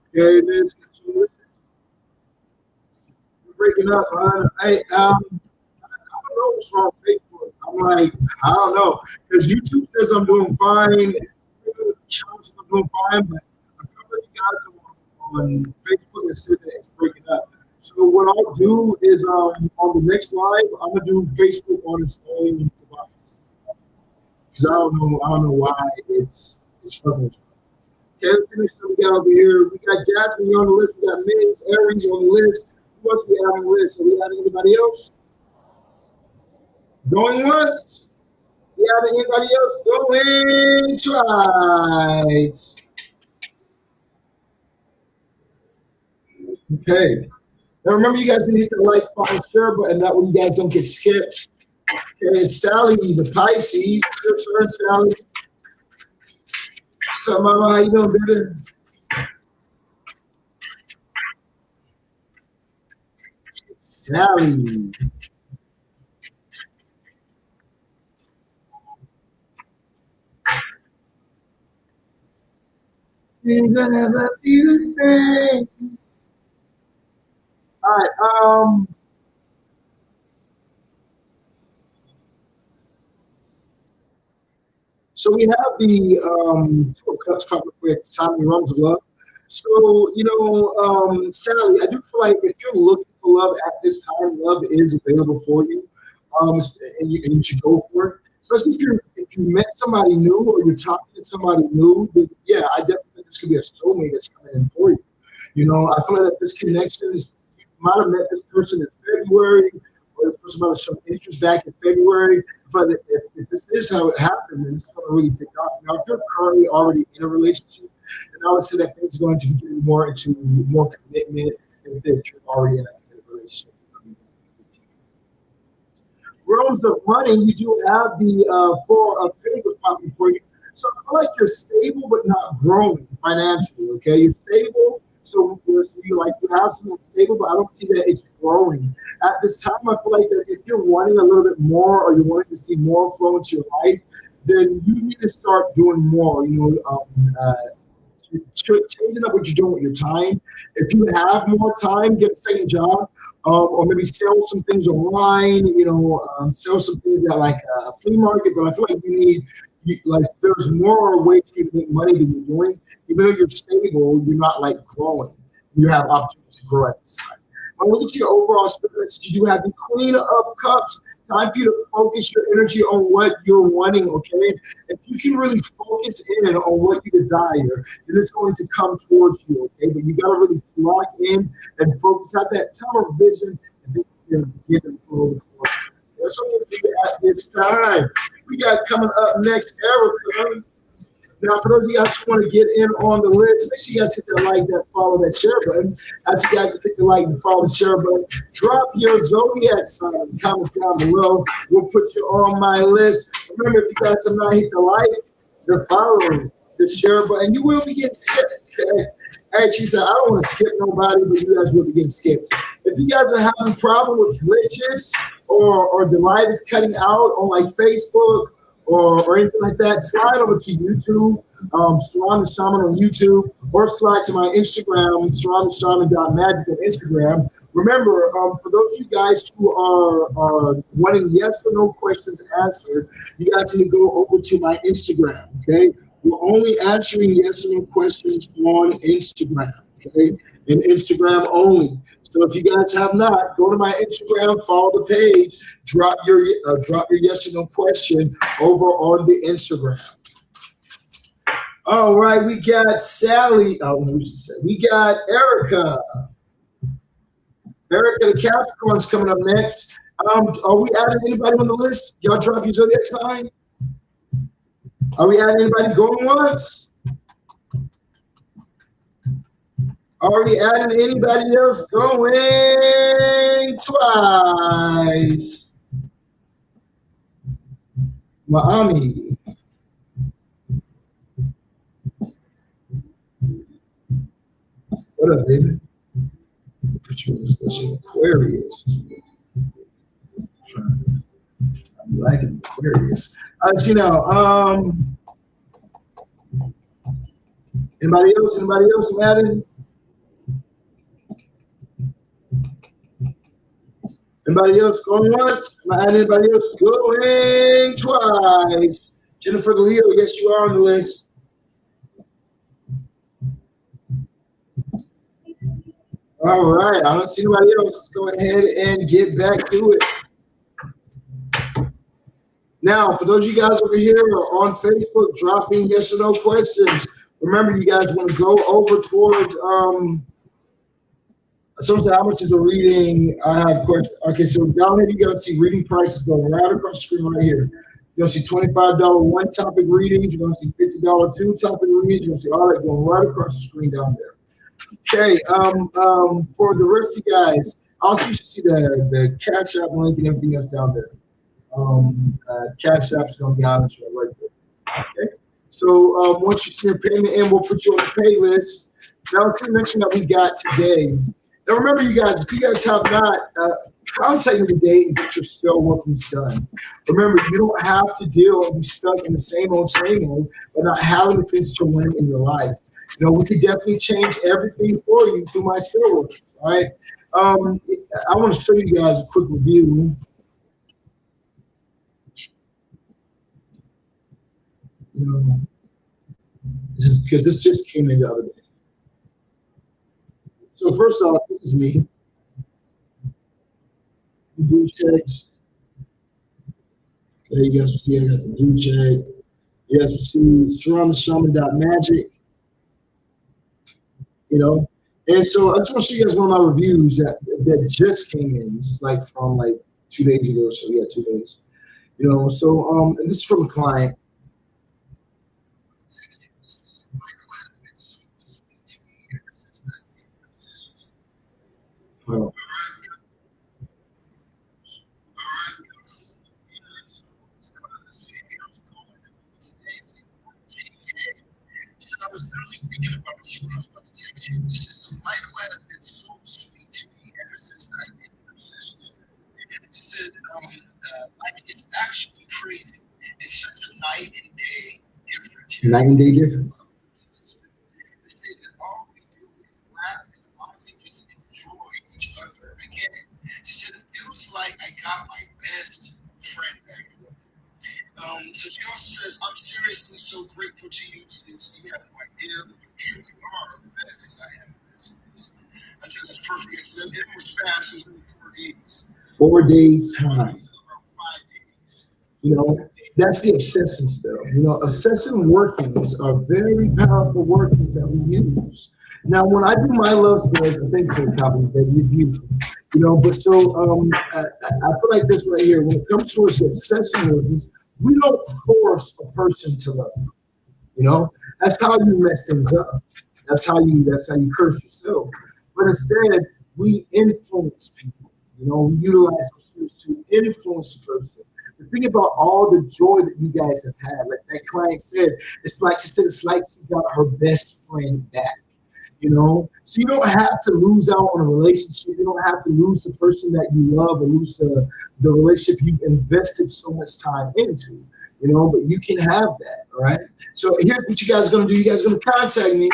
Okay, Liz, get you Liz. We're breaking up, man. I don't know what's wrong with Facebook. I'm like, I don't know. Because YouTube says I'm doing fine. Channel says I'm doing fine, but a couple of you guys on Facebook that said that it's breaking up. So what I'll do is on the next live, I'm gonna do Facebook on its own device. Because I don't know why it's struggling. Okay, let's finish what we got over here. We got Jasmine on the list. We got Migs, Aries on the list. Who else we have on the list? Are we adding anybody else? Going once? We adding anybody else? Going twice. Okay. Now remember, you guys need to hit the like, follow, share button. That way you guys don't get skipped. Okay, Sally, the Pisces. Your turn, Sally. So, Mama, how you doing, baby? Sally. Things will never be the same. All right. So we have the Two of Cups coming for at the time we run to love. So, Sally, I do feel like if you're looking for love at this time, love is available for you. And you should go for it. Especially if you met somebody new or you're talking to somebody new, then yeah, I definitely think this could be a soulmate that's coming in for you. I feel like this connection is you might have met this person in February, or this person might have shown interest back in February. But if this is how it happened, then it's going to really take off. Now, if you're currently already in a relationship, then I would say that things are going to be getting more into more commitment if you're already in a relationship. Realms of money, you do have the Four of Pentacles popping for you. So I feel like you're stable but not growing financially. Okay, you're stable, so you like you have something stable, but I don't see that it's growing at this time. I feel like that if you're wanting a little bit more or you're wanting to see more flow into your life, then you need to start doing more. Changing up what you're doing with your time. If you have more time, get a second job, or maybe sell some things online. Sell some things at like a flea market. But I feel like there's more ways for you to make money than you're doing. Even though you're stable, you're not like growing. You have opportunities to grow at this time. When I look at your overall spirit, you do have the Queen of Cups. Time for you to focus your energy on what you're wanting, okay? If you can really focus in on what you desire, then it's going to come towards you, okay? But you got to really lock in and focus out that tunnel vision and then you can get it forward. That's what we're doing at this time. We got coming up next, Erica. Now, for those of you guys who want to get in on the list, make sure you guys hit that like, that follow, that share button. After you guys hit the like, the follow, the share button, drop your zodiac sign in the comments down below. We'll put you on my list. Remember, if you guys have not hit the like, the follow, the share button, you will be getting skipped. Okay? Hey, she said, I don't want to skip nobody, but you guys will be getting skipped. If you guys are having a problem with glitches or the live is cutting out on like Facebook or anything like that, slide over to YouTube, Sirron the Shaman on YouTube, or slide to my Instagram, SirronTheShaman.magic on Instagram. Remember, for those of you guys who are wanting yes or no questions answered, you guys need to go over to my Instagram, okay? We're only answering yes or no questions on Instagram, okay? And Instagram only. So if you guys have not, go to my Instagram, follow the page, drop your yes or no question over on the Instagram. All right, we got Sally. We got Erica. Erica, the Capricorn's coming up next. Are we adding anybody on the list? Y'all drop your zodiac sign. Are we adding anybody going once? Are we adding anybody else going twice? Miami. What up, baby? Put you in this list of Aquarius. I'm liking Aquarius. You know, anybody else? Anybody else? Madden? Anybody else going once? Am I adding anybody else going twice? Jennifer the Leo, yes, you are on the list. All right, I don't see anybody else. Let's go ahead and get back to it. Now, for those of you guys over here on Facebook dropping yes or no questions, remember you guys want to go over towards someone said, how much is the reading? I have questions. Okay, so down here you guys see reading prices going right across the screen right here. You're gonna see $25 one topic readings, you're gonna see $50 two topic readings, you're gonna see all that going right across the screen down there. Okay, for the rest of you guys, also you should see the Cash App link and everything else down there. Cash App's gonna be on it right there. Okay, so once you see your payment in, we'll put you on the pay list. Now let's see the next one that we got today. Now remember, you guys, if you guys have not, contact me today and get your spell workings done. Remember, you don't have to deal and be stuck in the same old by not having the things to win in your life. You know, we could definitely change everything for you through my spell workings, all right? I want to show you guys a quick review. You know, because this just came in the other day. So first off, this is me. Do checks. Okay, you guys will see I got the do check. You guys will see SirronTheShaman.magic. You know, and so I just want to show you guys one of my reviews that just came in. This is like from like 2 days ago. So yeah, 2 days. You know, so and this is from a client. Oh. I was literally thinking about what you were about to text you. This is the Michael has been so sweet to me ever since I did the obsessions. It said, like, it's actually crazy. It's such a night and day difference. Night and day difference. They say that all we do is laugh and honestly just enjoy each other. Again, she said, it feels like I got my best friend back. So she also says, I'm seriously so grateful to you since you have no idea you truly are the best as I am the best. Until that's perfect. It was fast. It was only 4 days. 4 days time. Around 5 days. You know, that's the obsession spell. You know, obsession workings are very powerful workings that we use. Now, when I do my love spells, I think for the compliment that you're beautiful. You know, but so I feel like this right here, when it comes to obsession workings, we don't force a person to love you. You know, that's how you mess things up. That's how you curse yourself. But instead, we influence people. You know, we utilize those to influence a person. To think about all the joy that you guys have had. Like that client said, it's like she got her best friend back. you know. So you don't have to lose out on a relationship. You don't have to lose the person that you love or lose the relationship you invested so much time into, you know, but you can have that, all right? So here's what you guys are going to do. You guys are going to contact me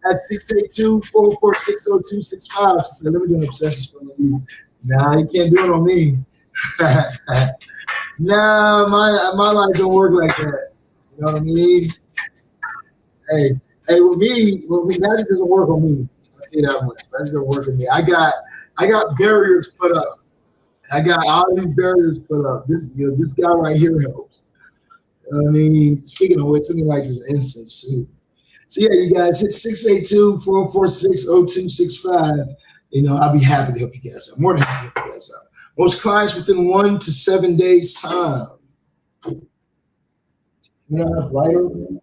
at 682-446-0265. So let me do an obsession for you. Nah, you can't do it on me. Nah, my life don't work like that. You know what I mean? Hey, with me, magic doesn't work on me. I'll tell you that much. Magic doesn't work on me. I got barriers put up. I got all these barriers put up. This guy right here helps. You know what I mean? Speaking of which, something like this instance too. So yeah, you guys hit 682-446-0265. You know, I'll be happy to help you guys out. More than happy to help you guys out. Most clients within 1 to 7 days time. You know, light over there?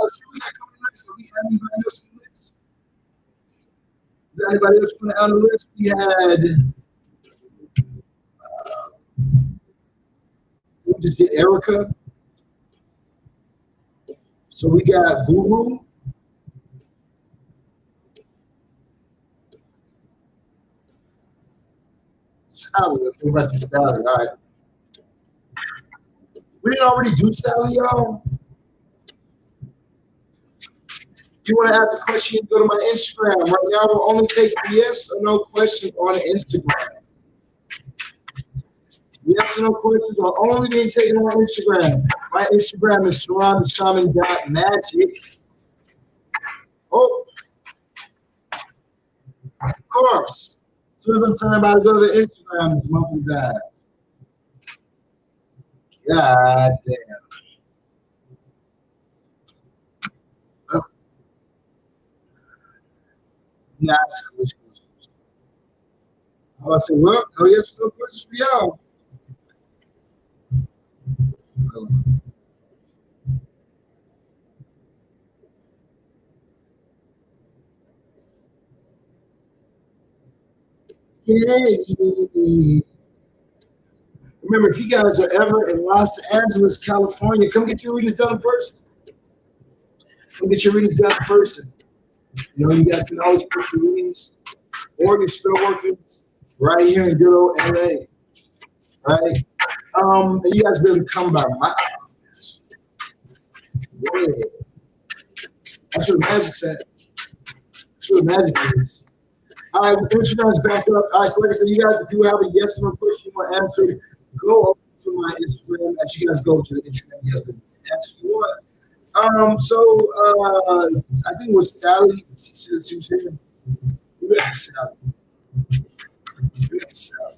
Let's see what we got coming next. Do we have anybody else on the list? Is there anybody else on the list? We had, we just did Erica. So we got Boo. Sally. Okay, we're about to Sally. All right. We didn't already do Sally, y'all. If you want to ask a question, go to my Instagram. Right now, we'll only take yes or no questions on Instagram. Yes or no questions are only being taken on Instagram. My Instagram is Sirron.Shaman.magic. Oh, of course. As soon as I'm telling about to go to the Instagram, it's monthly dies. God damn. Oh. Nah, I say, well, oh yes, no questions for y'all. Yay. Remember, if you guys are ever in Los Angeles, California, come get your readings done in person. Come get your readings done in person. You know, you guys can always book your readings or your spell workings right here in good old LA. Right? And you guys be able to come by my office. Yeah. That's where the magic's at. That's where the magic is. All right, Instagram's back up. All right, so like I said, you guys, if you have a yes or no question you want answered, go over to my Instagram. As you guys go to the Instagram, you guys can answer you want. So I think it was Sally. She was here. We got Sally. We got Sally.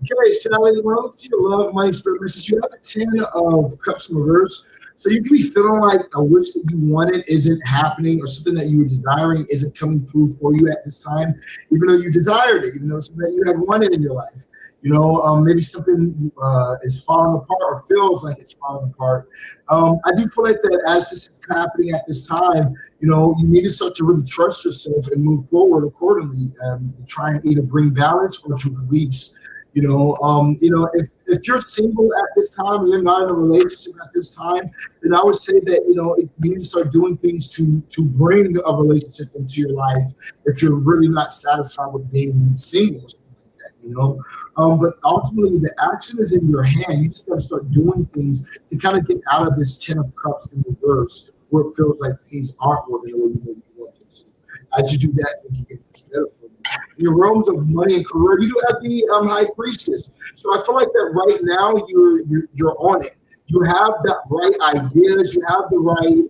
Okay, Sally, when I look to your Love.Money.Spirit message, you have a 10 of Cups in reverse. So you could be feeling like a wish that you wanted isn't happening, or something that you were desiring isn't coming through for you at this time, even though you desired it, even though something that you had wanted in your life. You know, maybe something is falling apart or feels like it's falling apart. I do feel like that as this is happening at this time, you know, you need to start to really trust yourself and move forward accordingly, try and either bring balance or to release. You know, if you're single at this time and you're not in a relationship at this time, then I would say that, you know, you need to start doing things to bring a relationship into your life if you're really not satisfied with being single. You know, but ultimately the action is in your hand. You just got to start doing things to kind of get out of this 10 of Cups in reverse, where it feels like things aren't working the way you want them to. As you do that, you can get this better for you. In your realms of money and career, you do have the High Priestess. So I feel like that right now you're on it. You have the right ideas. You have the right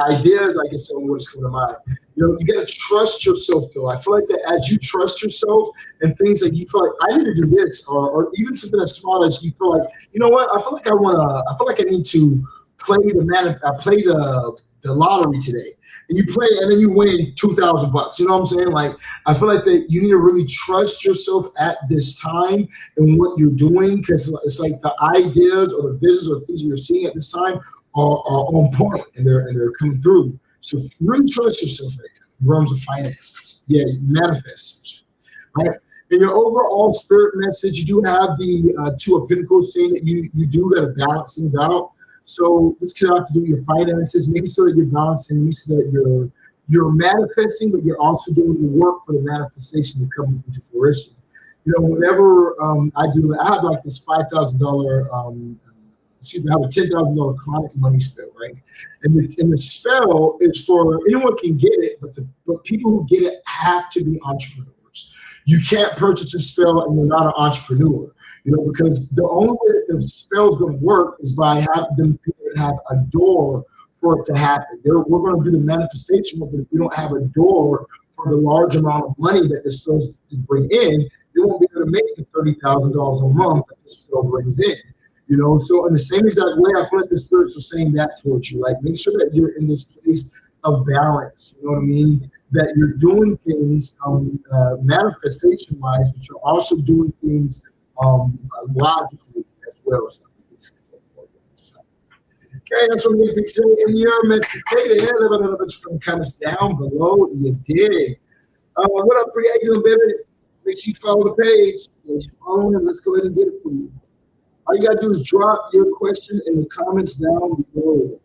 ideas. I guess someone what's coming to mind. You know, you got to trust yourself, though. I feel like that as you trust yourself and things that you feel like I need to do this, or even something as small as you feel like, you know what, I feel like I need to play the lottery today, and you play, and then you win $2,000. You know what I'm saying? Like, I feel like that you need to really trust yourself at this time and what you're doing, because it's like the ideas or the visions or the things you're seeing at this time are on point, and they're coming through. So really trust yourself in realms of finances. Yeah, manifest, right? In your overall spirit message, you do have the Two of Pentacles, saying that you do got to balance things out. So this could have to do with your finances, making sure that you're balancing, making sure that you're manifesting, but you're also doing the work for the manifestation to come into fruition. You know, whenever I have like this $5,000, I have a $10,000 Clauneck money spell, right? And the spell is for anyone can get it, but people who get it have to be entrepreneurs. You can't purchase a spell and you're not an entrepreneur, you know, because the only way that the spell's going to work is by having them have a door for it to happen. We're going to do the manifestation, but if we don't have a door for the large amount of money that this spell's to bring in, they won't be able to make the $30,000 a month that this spell brings in. You know, so in the same exact way, I feel like the spirits are saying that towards you. Like, make sure that you're in this place of balance. You know what I mean? That you're doing things manifestation-wise, but you're also doing things logically as well. Okay, that's what we say in your message. Hey, the hell of a from kind of down below. You dig. What up, Bri? How you doing, baby? Make sure you follow the page. If you're following it, let's go ahead and get it for you. All you got to do is drop your question in the comments down below.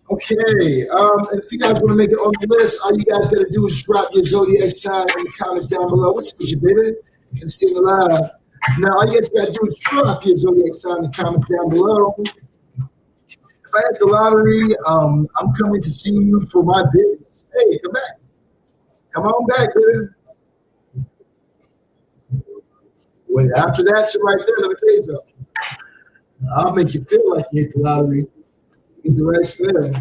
Okay, if you guys want to make it on the list, all you guys got to do is drop your zodiac sign in the comments down below. What's your baby? You can see it live. Now, all you guys got to do is drop your zodiac sign in the comments down below. If I had the lottery, I'm coming to see you for my business. Hey, come back. Come on back, baby. Wait, after that shit right there, let me tell you something. I'll make you feel like you hit the lottery. Get the rest there.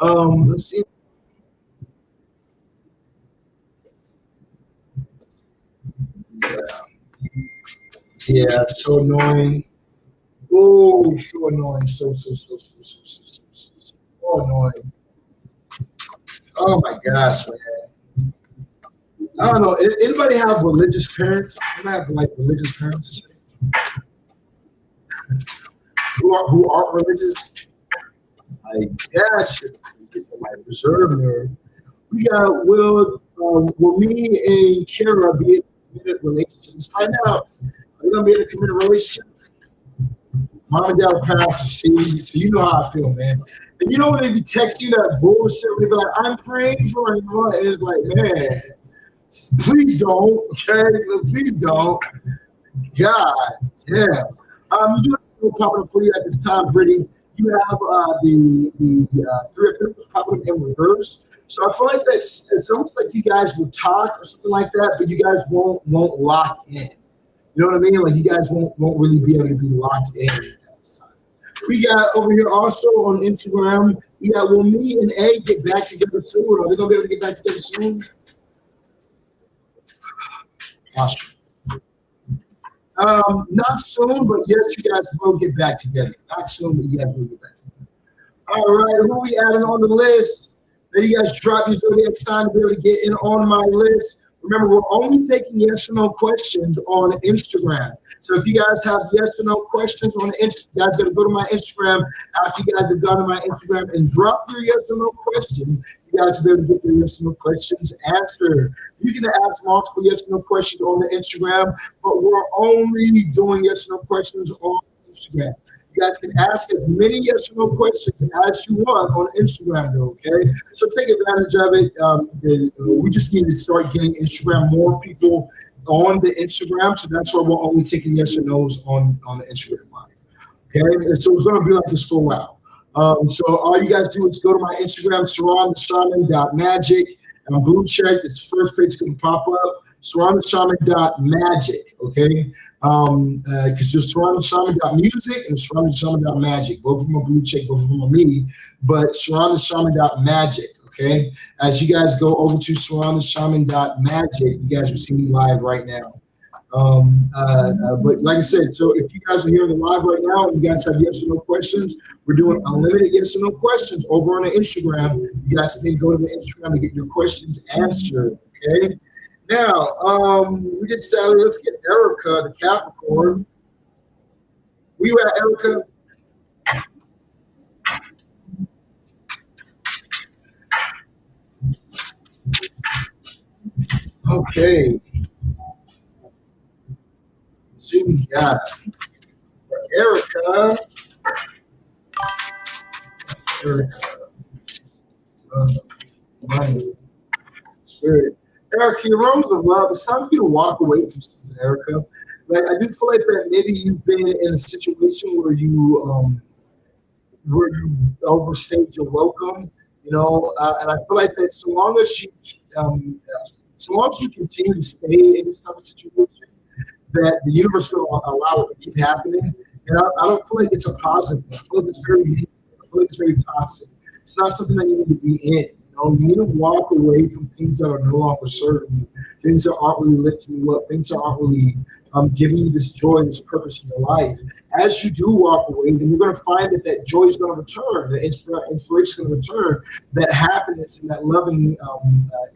Let's see. Yeah, so annoying. Oh, so annoying. So annoying. Oh my gosh, man. I don't know. Anybody have religious parents? Anybody have like religious parents? Who aren't religious? I guess it's my reserve nerve. We got will me and Kara be in a committed relationship? Let's find out. Are we gonna be in a committed relationship? Mom and dad pastor, see, so you know how I feel, man. And you know when they be texting you that bullshit, when they be like, "I'm praying for you," and it's like, man, please don't, okay? Please don't. God damn. You do have popping up for you at this time, Brittany. You have the Three of Pentacles popping up in reverse. So I feel like it's almost like you guys will talk or something like that, but you guys won't lock in. You know what I mean? Like you guys won't really be able to be locked in. We got over here also on Instagram. We got, will me and A get back together soon? Are they gonna be able to get back together soon? Awesome. Not soon, but yes, you guys will get back together. Not soon, but you guys will get back together. All right, who we adding on the list? Then you guys drop your zodiac sign to be able to get in on my list. Remember, we're only taking yes or no questions on Instagram. So if you guys have yes or no questions on Instagram, you guys got to go to my Instagram after you guys have gone to my Instagram and drop your yes or no question. You guys will be able to get your yes or no questions answered. You can ask multiple yes or no questions on the Instagram, but we're only doing yes or no questions on Instagram. You guys can ask as many yes or no questions as you want on Instagram, though, okay? So take advantage of it. We just need to start getting Instagram, more people on the Instagram. So that's why we're only taking yes or no's on the Instagram live, okay? And so it's going to be like this for a while. So all you guys do is go to my Instagram, SirronTheShaman.magic. And blue check, this first page is going to pop up. SirronTheShaman.magic, okay? Because there's SirronTheShaman.music and SirronTheShaman.magic. Both of them are blue check, both of them are me. But SirronTheShaman.magic, Okay, as you guys go over to surroundtheshaman.magic, you guys will see me live right now. But like I said, so if you guys are here in the live right now and you guys have yes or no questions, we're doing unlimited yes or no questions over on the Instagram. You guys can go to the Instagram to get your questions answered. Okay. Now, we get Sally. Let's get Erica, the Capricorn. Where you at, Erica? Okay. So we got for Erica. Money, spirit. Erica, your realms of love. It's time for you to walk away from something, Erica. Like I do feel like that maybe you've been in a situation where you've overstayed your welcome, and I feel like that so long as you continue to stay in this type of situation, that the universe will allow it to keep happening. And I don't feel like it's a positive thing. I feel like it's very toxic. It's not something that you need to be in. You need to walk away from things that are no longer serving you, things that aren't really lifting you up, things that aren't really giving you this joy, this purpose in your life. As you do walk away, then you're going to find that joy is going to return, the inspiration is going to return, that happiness and that loving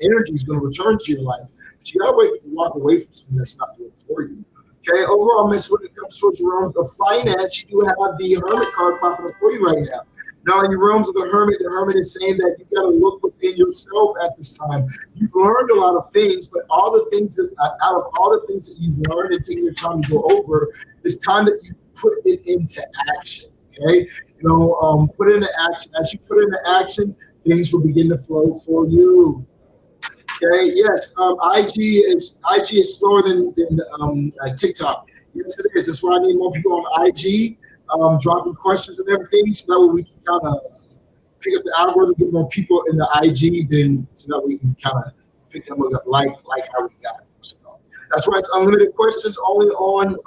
energy is going to return to your life. But you got to walk away from something that's not doing it for you. Okay, overall, Miss, when it comes towards your realms of finance, you do have the Hermit card popping up for you right now. Now, in your realms of the Hermit is saying that you got to look within yourself at this time. You've learned a lot of things, but out of all the things that you've learned and taking your time to go over, it's time that you put it into action. Okay, put it into action. As you put it into action, things will begin to flow for you. Okay, yes, IG is slower than TikTok. Yes, it is. That's why I need more people on IG. Dropping questions and everything, so that way we can kind of pick up the algorithm, get more people in the IG, so that we can kind of pick them up like how we got it. So that's why it's unlimited questions only on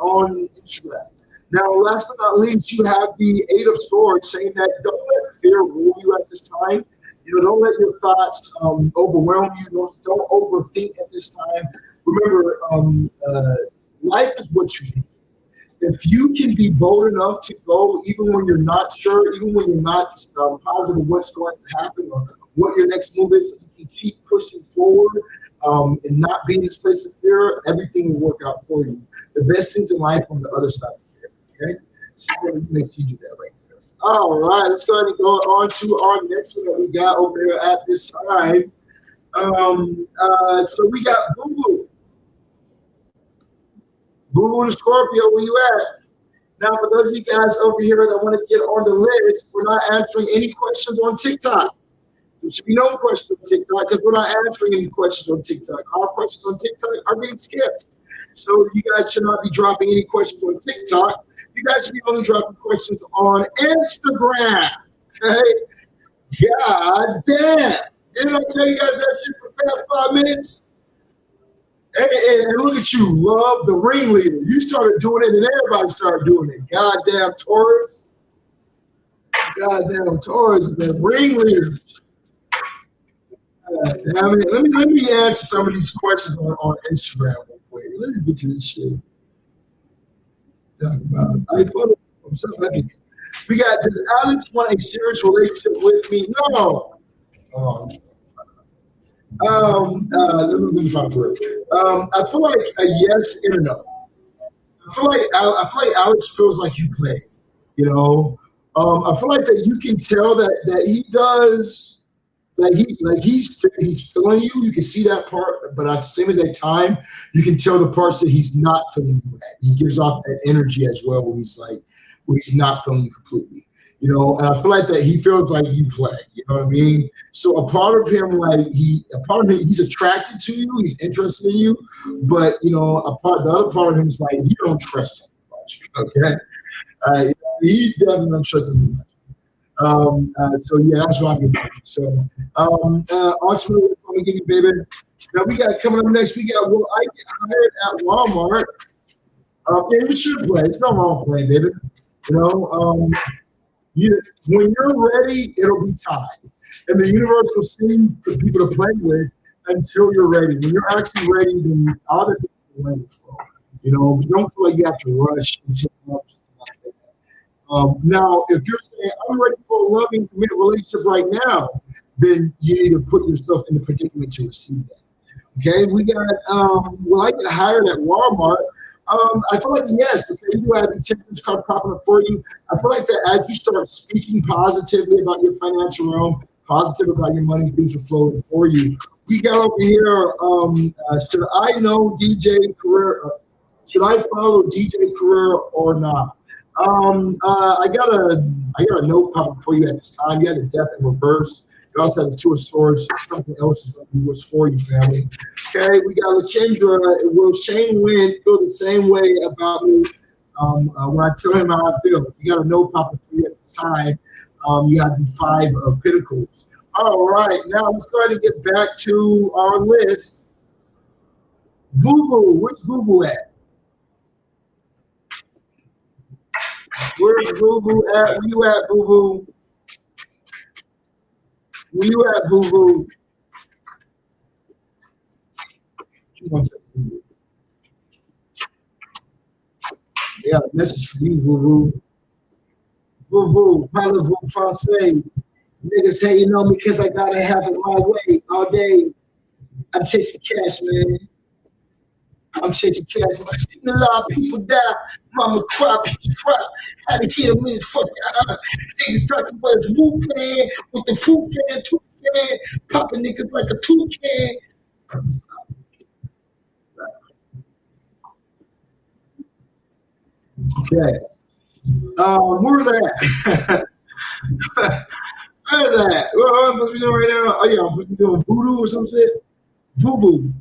Instagram. Now, last but not least, you have the Eight of Swords saying that don't let fear rule you at this time. Don't let your thoughts overwhelm you. Don't overthink at this time. Remember, life is what you do. If you can be bold enough to go, even when you're not sure, even when you're not positive what's going to happen or what your next move is, you can keep pushing forward and not be in this place of fear, everything will work out for you. The best things in life on the other side of fear, okay? So it makes you do that right there. All right, let's go ahead and go on to our next one that we got over here at this time. So we got Boo-Boo. Boo-Boo the Scorpio, where you at? Now, for those of you guys over here that want to get on the list, we're not answering any questions on TikTok. There should be no questions on TikTok because we're not answering any questions on TikTok. Our questions on TikTok are being skipped. So you guys should not be dropping any questions on TikTok. You guys should be only dropping questions on Instagram. Okay? God damn. Didn't I tell you guys that shit for the past 5 minutes? And look at you, Love, the ringleader. You started doing it and everybody started doing it. Goddamn Taurus. Goddamn Taurus, the ringleaders. Damn it. Let me answer some of these questions on Instagram real quick. Let me get to this shit. Talk about it. I photo from South Africa. We got, does Alex want a serious relationship with me? No. Let me find for it. I feel like a yes and a no. I feel like Alex feels like you play. I feel like that you can tell that he does, he's feeling you. You can see that part, but at the same exact time, you can tell the parts that he's not feeling you at. He gives off that energy as well, where he's not feeling you completely. And I feel like that he feels like you play. You know what I mean? So a part of him, he's attracted to you. He's interested in you, but the other part of him is like you don't trust him much. Okay, he definitely don't trust him much. So yeah, that's what I'm getting. So ultimately, let me give you, baby. Now we got coming up next. We got will I get hired at Walmart? Yeah, you should play. It's not wrong playing, baby. When you're ready, it'll be time. And the universe will send the people to play with until you're ready. When you're actually ready, then all the things will let it flow. You know, you don't feel like you have to rush into something like that. Now, if you're saying, I'm ready for a loving, committed relationship right now, then you need to put yourself in the predicament to receive that. Okay, we got, will I get hired at Walmart? I feel like, yes, okay, you have the temperance card popping up for you. I feel like that as you start speaking positively about your financial realm, positive about your money, things are flowing for you. We got over here, should I know DJ Career? Should I follow DJ Career or not? I got a note popping for you at this time. You had the death in reverse. You also have the two of swords. Something else is going to be what's for you, family. Okay, we got LaKendra. Will Shane Wynn feel the same way about me when I tell him how I feel? You got a note popping for you at this time. You have the five of pentacles. All right, now let's go ahead and get back to our list. Vuvu, where's Vuvu at? Where's Vuvu at? Where you at, Vuvu? Where you at, Vuvu? Yeah, message for you, Vuvu. Vuvu, parlez-vous français? Niggas hating on me because I gotta have it my way all day. I'm chasing cash, man. I'm chasing cash. I've seen a lot of people die. Mama cry, people cry. How to hear me is fuck niggas talking about his Wu Clan with the Pooh Clan, toucan, popping niggas like a toucan. Okay. Where's that? Where's that? What am I supposed to be doing right now? Oh yeah, I'm supposed to be doing voodoo or some shit. Voodoo.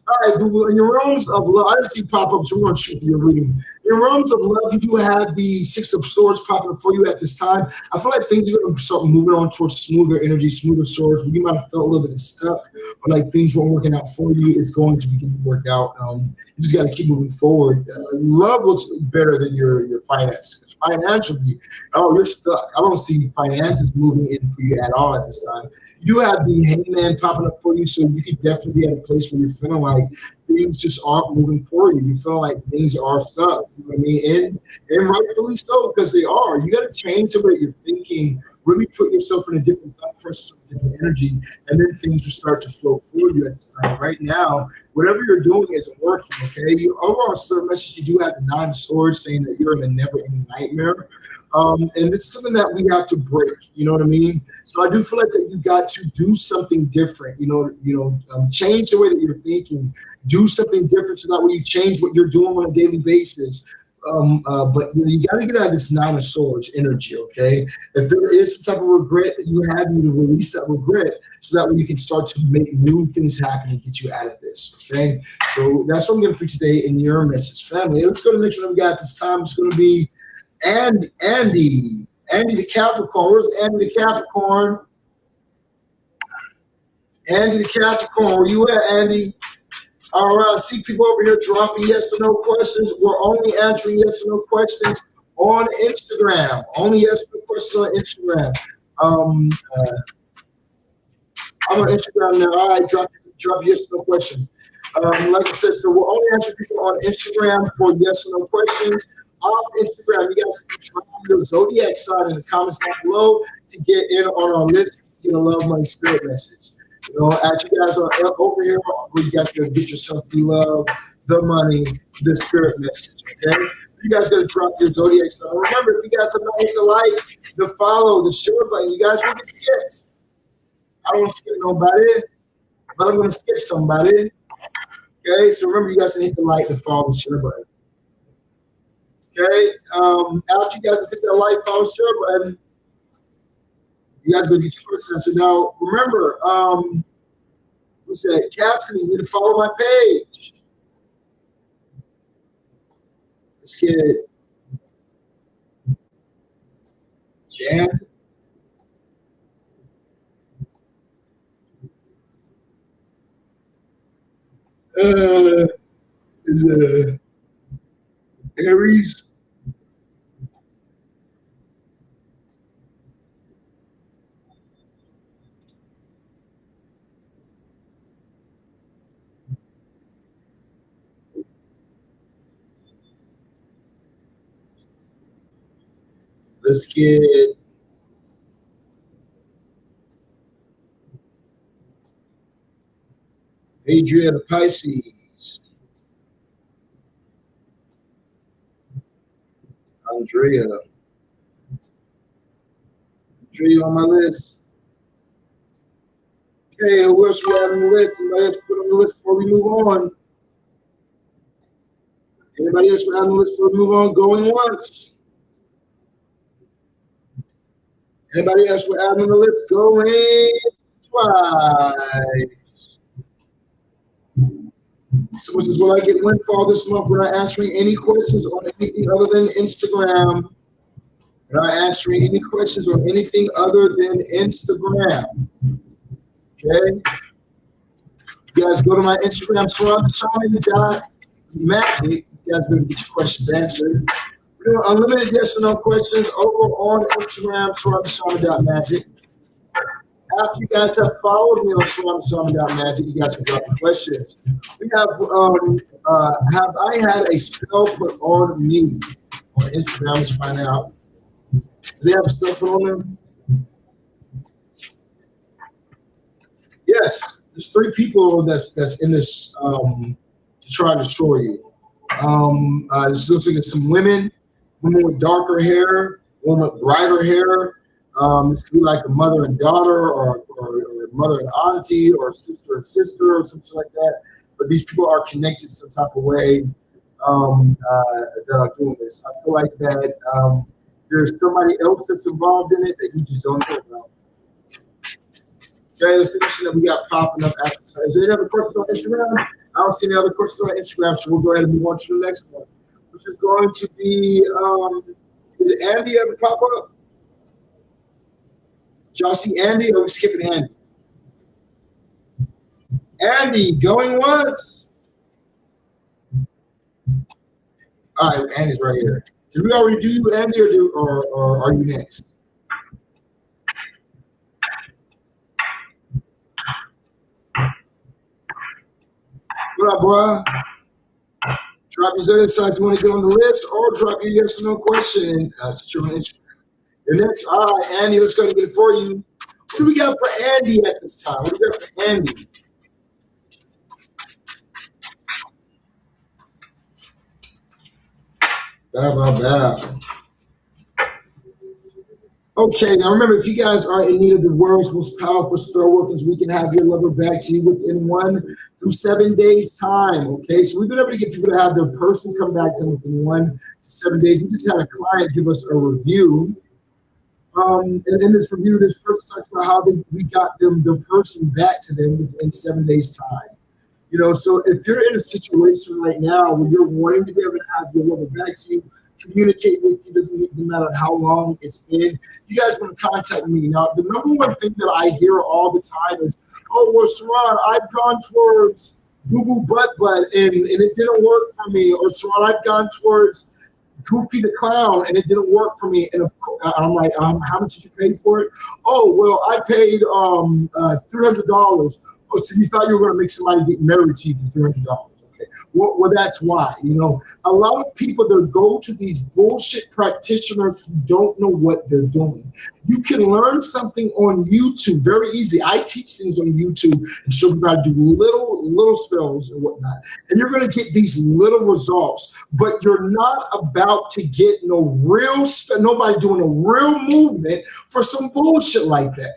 All right, Google. In your realms of love, I didn't see pop-ups. We're going to shoot your reading. In your realms of love, you do have the Six of Swords popping up for you at this time. I feel like things are going to start moving on towards smoother energy, smoother swords. You might have felt a little bit stuck, or like things weren't working out for you. It's going to begin to work out. You just got to keep moving forward. Love looks better than your finances. Financially, oh, you're stuck. I don't see finances moving in for you at all at this time. You have the hangman popping up for you, so you could definitely be at a place where you're feeling like things just aren't moving for you. You feel like things are stuck. You know what I mean? And rightfully so, because they are. You got to change the way you're thinking, really put yourself in a different thought process, a different energy, and then things will start to flow for you at this time. Right now, whatever you're doing isn't working, okay? Your overall spirit message, you do have the Nine of Swords saying that you're in a never-ending nightmare. And this is something that we have to break. You know what I mean? So I do feel like that you got to do something different. Change the way that you're thinking. Do something different so that way you change what you're doing on a daily basis. But you got to get out of this Nine of Swords energy. Okay, if there is some type of regret that you have, you need to release that regret so that way you can start to make new things happen and get you out of this. Okay, so that's what I'm going to for today in your message, family. Let's go to the next one we got this time. It's going to be Andy the Capricorn. Where's Andy the Capricorn? Andy the Capricorn, where you at, Andy? All right, I see people over here dropping yes or no questions. We're only answering yes or no questions on Instagram. Only yes or no questions on Instagram. I'm on Instagram now. All right, drop yes or no question. Like I said, so we're only answering people on Instagram for yes or no questions. Off Instagram, you guys can drop your zodiac sign in the comments down below to get in on our list, get a Love.Money.Spirit message. As you guys are over here, you guys gotta get yourself the love, the money, the spirit message. Okay, you guys gotta drop your zodiac sign. Remember, if you guys have not hit the like, the follow, the share button, you guys will get skipped. I don't want to skip nobody, but I'm gonna skip somebody. Okay, so remember, you guys can hit the like, the follow, the share button. Okay, after you guys hit that like, follow, share button, you guys go get your first answer. Now, remember, who said, Cassidy, you need to follow my page. Let's get Jan. Is Aries. Let's get Adria the Pisces. Andrea. Andrea on my list. Okay, who else we have on the list? Anybody else put on the list before we move on? Anybody else on the list before we move on? Going once. Anybody else we're adding on the list? Going twice. Someone says, will I get windfall this month? We're not answering any questions on anything other than Instagram. We're not answering any questions on anything other than Instagram. Okay? You guys go to my Instagram, Shaman.Magic. You guys better get your questions answered. We're doing unlimited yes or no questions over on Instagram, Shaman.Magic. After you guys have followed me on Shaman.Magic, you guys can drop your questions. We have I had a spell put on me on Instagram? Let's find out. Do they have a spell put on them? Yes, there's 3 people that's in this to try to destroy you. This looks like it's some women with darker hair, women with brighter hair. This could be like a mother and daughter, or mother and auntie, or sister and sister, or something like that. But these people are connected some type of way that are doing this. I feel like that there's somebody else that's involved in it that you just don't know about. Okay, let's see that we got popping up after. Is there any other questions on Instagram? I don't see any other questions on Instagram, so we'll go ahead and move on to the next one, which is going to be, did Andy ever pop up? Did y'all see Andy, or are we skipping Andy? Andy, going once. All right, Andy's right here. Did we already do you, Andy, or are you next? What up, bro? Drop your zodiac sign if you want to get on the list, or drop your yes or no question. Your next, all right, Andy, let's go and get it for you. What do we got for Andy at this time? What do we got for Andy? Bow. Okay, now remember, if you guys are in need of the world's most powerful spell workers, we can have your lover back to you within 1 through 7 days time. Okay, so we've been able to get people to have their person come back to them within 1 to 7 days. We just had a client give us a review. And in this review, this person talks about how we got them their person back to them within 7 days time. You know, so if you're in a situation right now where you're wanting to be able to have your lover back to you, communicate with you, doesn't matter how long it's been, you guys want to contact me. Now, the number one thing that I hear all the time is, oh, well, Sirron, I've gone towards boo-boo butt, and it didn't work for me. Or Sirron, I've gone towards Goofy the Clown, and it didn't work for me. And of course, I'm like, how much did you pay for it? Oh, well, I paid $300. Oh, so you thought you were going to make somebody get married to you for $300? Okay. Well, that's why. You know, a lot of people that go to these bullshit practitioners who don't know what they're doing. You can learn something on YouTube very easy. I teach things on YouTube and show you how to do little spells and whatnot. And you're going to get these little results, but you're not about to get nobody doing a real movement for some bullshit like that.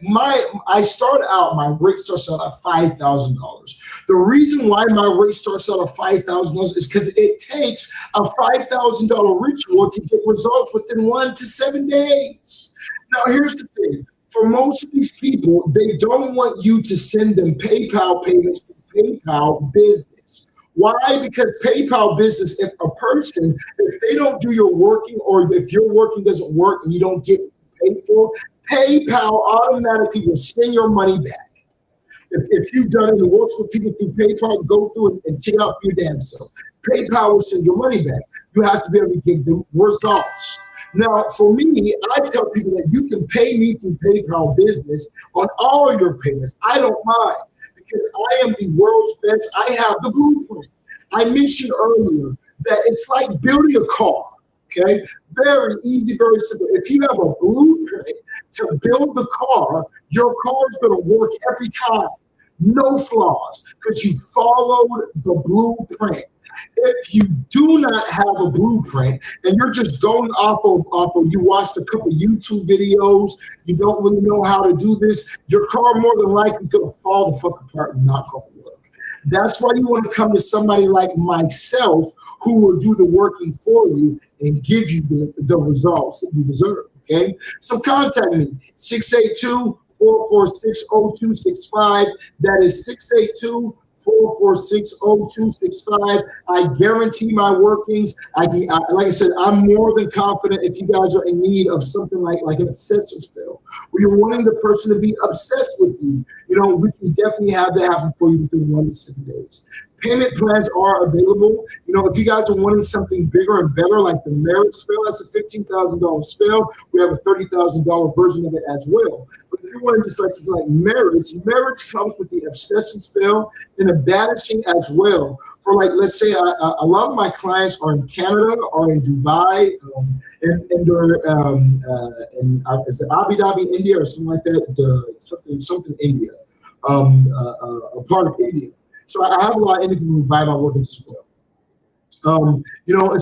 I started out, my rate starts out at $5,000. The reason why my rate starts out at $5,000 is because it takes a $5,000 ritual to get results within 1 to 7 days. Now, here's the thing. For most of these people, they don't want you to send them PayPal payments to PayPal business. Why? Because PayPal business, if they don't do your working, or if your working doesn't work and you don't get paid for, PayPal automatically will send your money back. If you've done it and works with people through PayPal, go through it and check it out for your damn self. PayPal will send your money back. You have to be able to give them results. Now, for me, I tell people that you can pay me through PayPal business on all your payments. I don't mind, because I am the world's best. I have the blueprint. I mentioned earlier that it's like building a car. Okay, very easy, very simple. If you have a blueprint to build the car, your car is going to work every time. No flaws because you followed the blueprint. If you do not have a blueprint and you're just going off of you watched a couple YouTube videos, you don't really know how to do this, your car more than likely is going to fall the fuck apart and not going to work. That's why you want to come to somebody like myself who will do the working for you and give you the results that you deserve. Okay, so contact me 682-446-0265. That is 682-446-0265. I guarantee my workings. Like I said, I'm more than confident if you guys are in need of something like an obsession spell, where you're wanting the person to be obsessed with you. We can definitely have that happen for you within 1 to 7 days. Payment plans are available. If you guys are wanting something bigger and better, like the marriage spell, that's a $15,000 spell. We have a $30,000 version of it as well. But if you want to just like something like marriage comes with the obsession spell and the banishing as well. For let's say a lot of my clients are in Canada or in Dubai, and they're in Abu Dhabi, India, or something like that. Something India, a part of India. So I have a lot of Indian people who buy my workings as well. And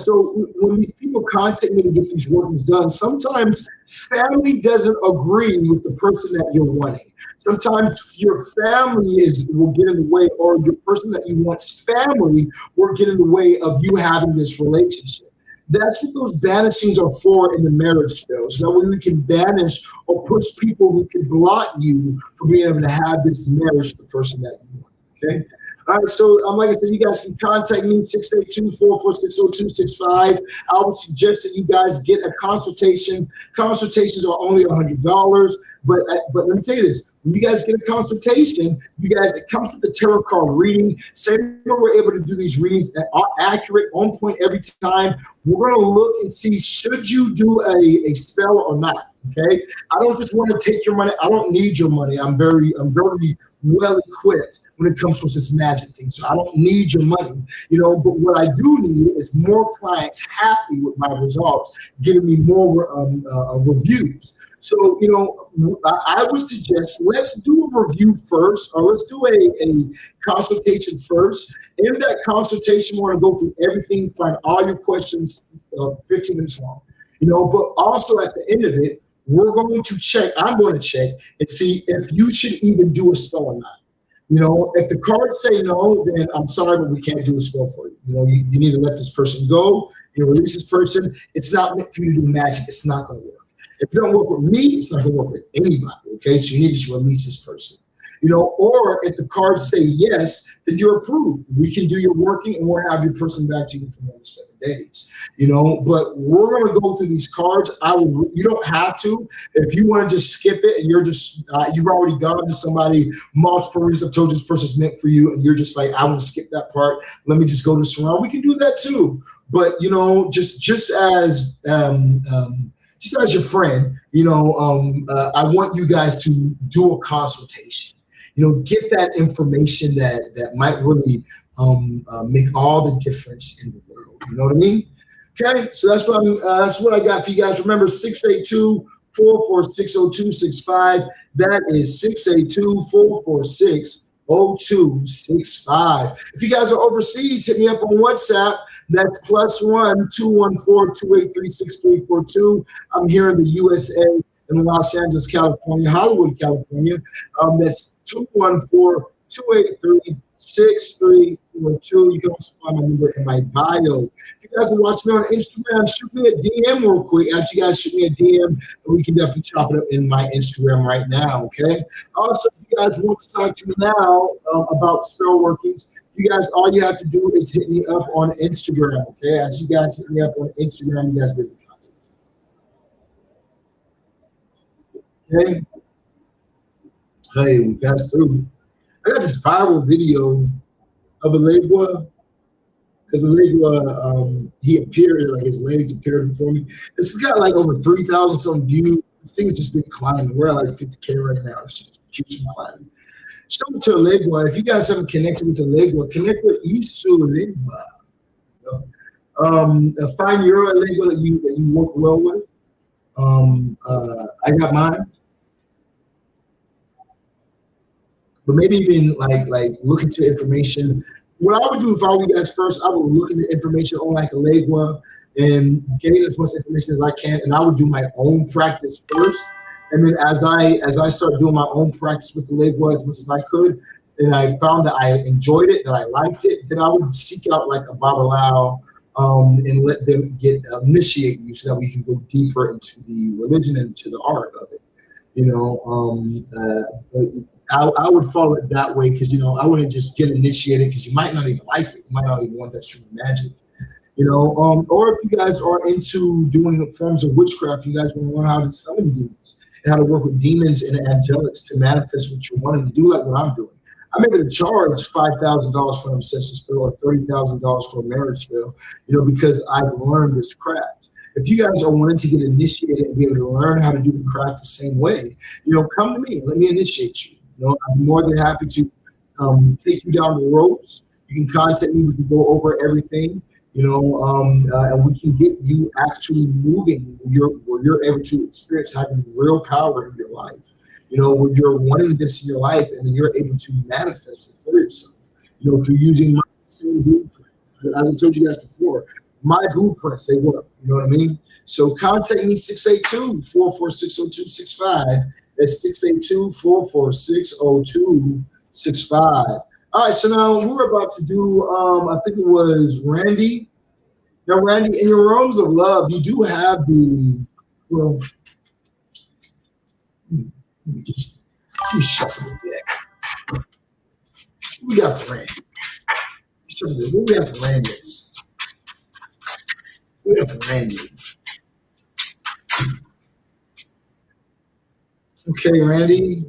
so when these people contact me to get these workings done, sometimes family doesn't agree with the person that you're wanting. Sometimes your family will get in the way, or your person that you want's family will get in the way of you having this relationship. That's what those banishings are for in the marriage spell. So that way we can banish or push people who can block you from being able to have this marriage with the person that you want. Okay. All right, so like I said, you guys can contact me, 682-446-0265. I would suggest that you guys get a consultation. Consultations are only $100, but let me tell you this. When you guys get a consultation, it comes with the tarot card reading. Say we're able to do these readings that are accurate, on point every time. We're going to look and see, should you do a spell or not, okay? I don't just want to take your money. I don't need your money. I'm very well equipped when it comes to this magic thing. So I don't need your money, but what I do need is more clients happy with my results, giving me more reviews. So, I would suggest let's do a review first, or let's do a consultation first. In that consultation, we're going to go through everything, find all your questions, 15 minutes long, but also at the end of it, I'm going to check and see if you should even do a spell or not. If the cards say no, then I'm sorry, but we can't do a spell for you. You need to let this person go. Release this person. It's not meant for you to do magic. It's not going to work. If it don't work with me, it's not going to work with anybody. Okay, so you need to just release this person. Or if the cards say yes, then you're approved. We can do your working and we'll have your person back to you for 1 to 7 days. But we're going to go through these cards. You don't have to. If you want to just skip it and you're just, you've already gone to somebody multiple reasons, I've told you this person's meant for you, and you're just like, I want to skip that part. Let me just go to Sirron. We can do that too. But, just as your friend, I want you guys to do a consultation. Get that information that might really make all the difference in the world. You know what I mean? Okay, so that's what I got for you guys. Remember, 682-446-0265. That is 682-446-0265. If you guys are overseas, hit me up on WhatsApp. That's +1 214-283-6342. I'm here in the USA, in Los Angeles, California, Hollywood, California. That's 214-283-6342. You can also find my number in my bio. If you guys are watching me on Instagram, shoot me a DM real quick. As you guys shoot me a DM, and we can definitely chop it up in my Instagram right now, okay? Also, if you guys want to talk to me now about spell workings, you guys, all you have to do is hit me up on Instagram, okay? As you guys hit me up on Instagram, you guys get the content. Okay? Hey, we passed through. I got this viral video of a Legua, because Legua, he appeared, like his legs appeared before me. It's got like over 3,000 some views. This thing's just been climbing. We're at like 50K right now. It's just keeps climbing. Show it to Legua. If you guys haven't connected with Legua, connect with Isu Legua. Find your lingua that you work well with. I got mine, but maybe even like look into information. What I would do if I were you guys first, I would look into information on like a lingua and getting as much information as I can, and I would do my own practice first. And then as I start doing my own practice with the lingua as much as I could, and I found that I enjoyed it, that I liked it, then I would seek out like a babalao, and let them initiate you so that we can go deeper into the religion and to the art of it. You know, I would follow it that way because I wouldn't just get initiated because you might not even like it. You might not even want that true magic. Or if you guys are into doing forms of witchcraft, you guys want to learn how to summon demons and how to work with demons and angelics to manifest what you're wanting to do, like what I'm doing. I'm able to charge $5,000 for an obsession spell or $30,000 for a marriage spell, because I've learned this craft. If you guys are wanting to get initiated and be able to learn how to do the craft the same way, come to me. Let me initiate you. I'm more than happy to take you down the ropes. You can contact me. We can go over everything, and we can get you actually moving where you're able to experience having real power in your life. When you're wanting this in your life and then you're able to manifest it for yourself, through using my same blueprint. As I told you guys before, my blueprints, they work. You know what I mean? So contact me 682-446-0265. That's 682-446-0265. All right, so now we're about to do, I think it was Randy. Now, Randy, in your realms of love, you do have let me just shuffle the deck. What we got for Randy? What we have for Randy? We have for Randy. Okay, Randy.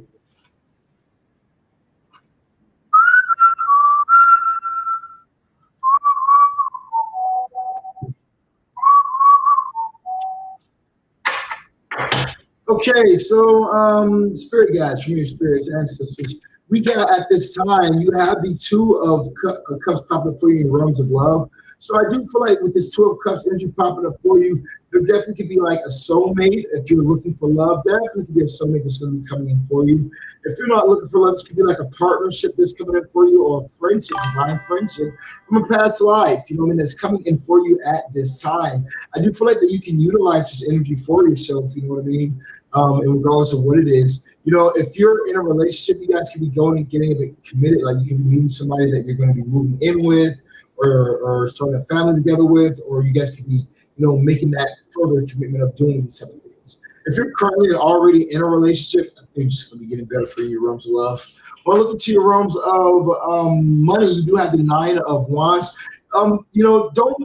Okay, so spirit guides from your spirits, ancestors. We got at this time, you have the Two of Cups popping up for you in realms of love. So I do feel like with this Two of Cups energy popping up for you, there definitely could be like a soulmate. If you're looking for love, there definitely could be a soulmate that's going to be coming in for you. If you're not looking for love, this could be like a partnership that's coming in for you, or a friendship, divine friendship from a past life, that's coming in for you at this time. I do feel like that you can utilize this energy for yourself, you know what I mean? Regardless of what it is. If you're in a relationship, you guys can be going and getting a bit committed. Like you can be meeting somebody that you're going to be moving in with, or starting a family together with, or you guys could be, making that further commitment of doing these type of things. If you're currently already in a relationship, I think it's just going to be getting better for you, your realms of love. Or look into your realms of money. You do have the Nine of Wands. Don't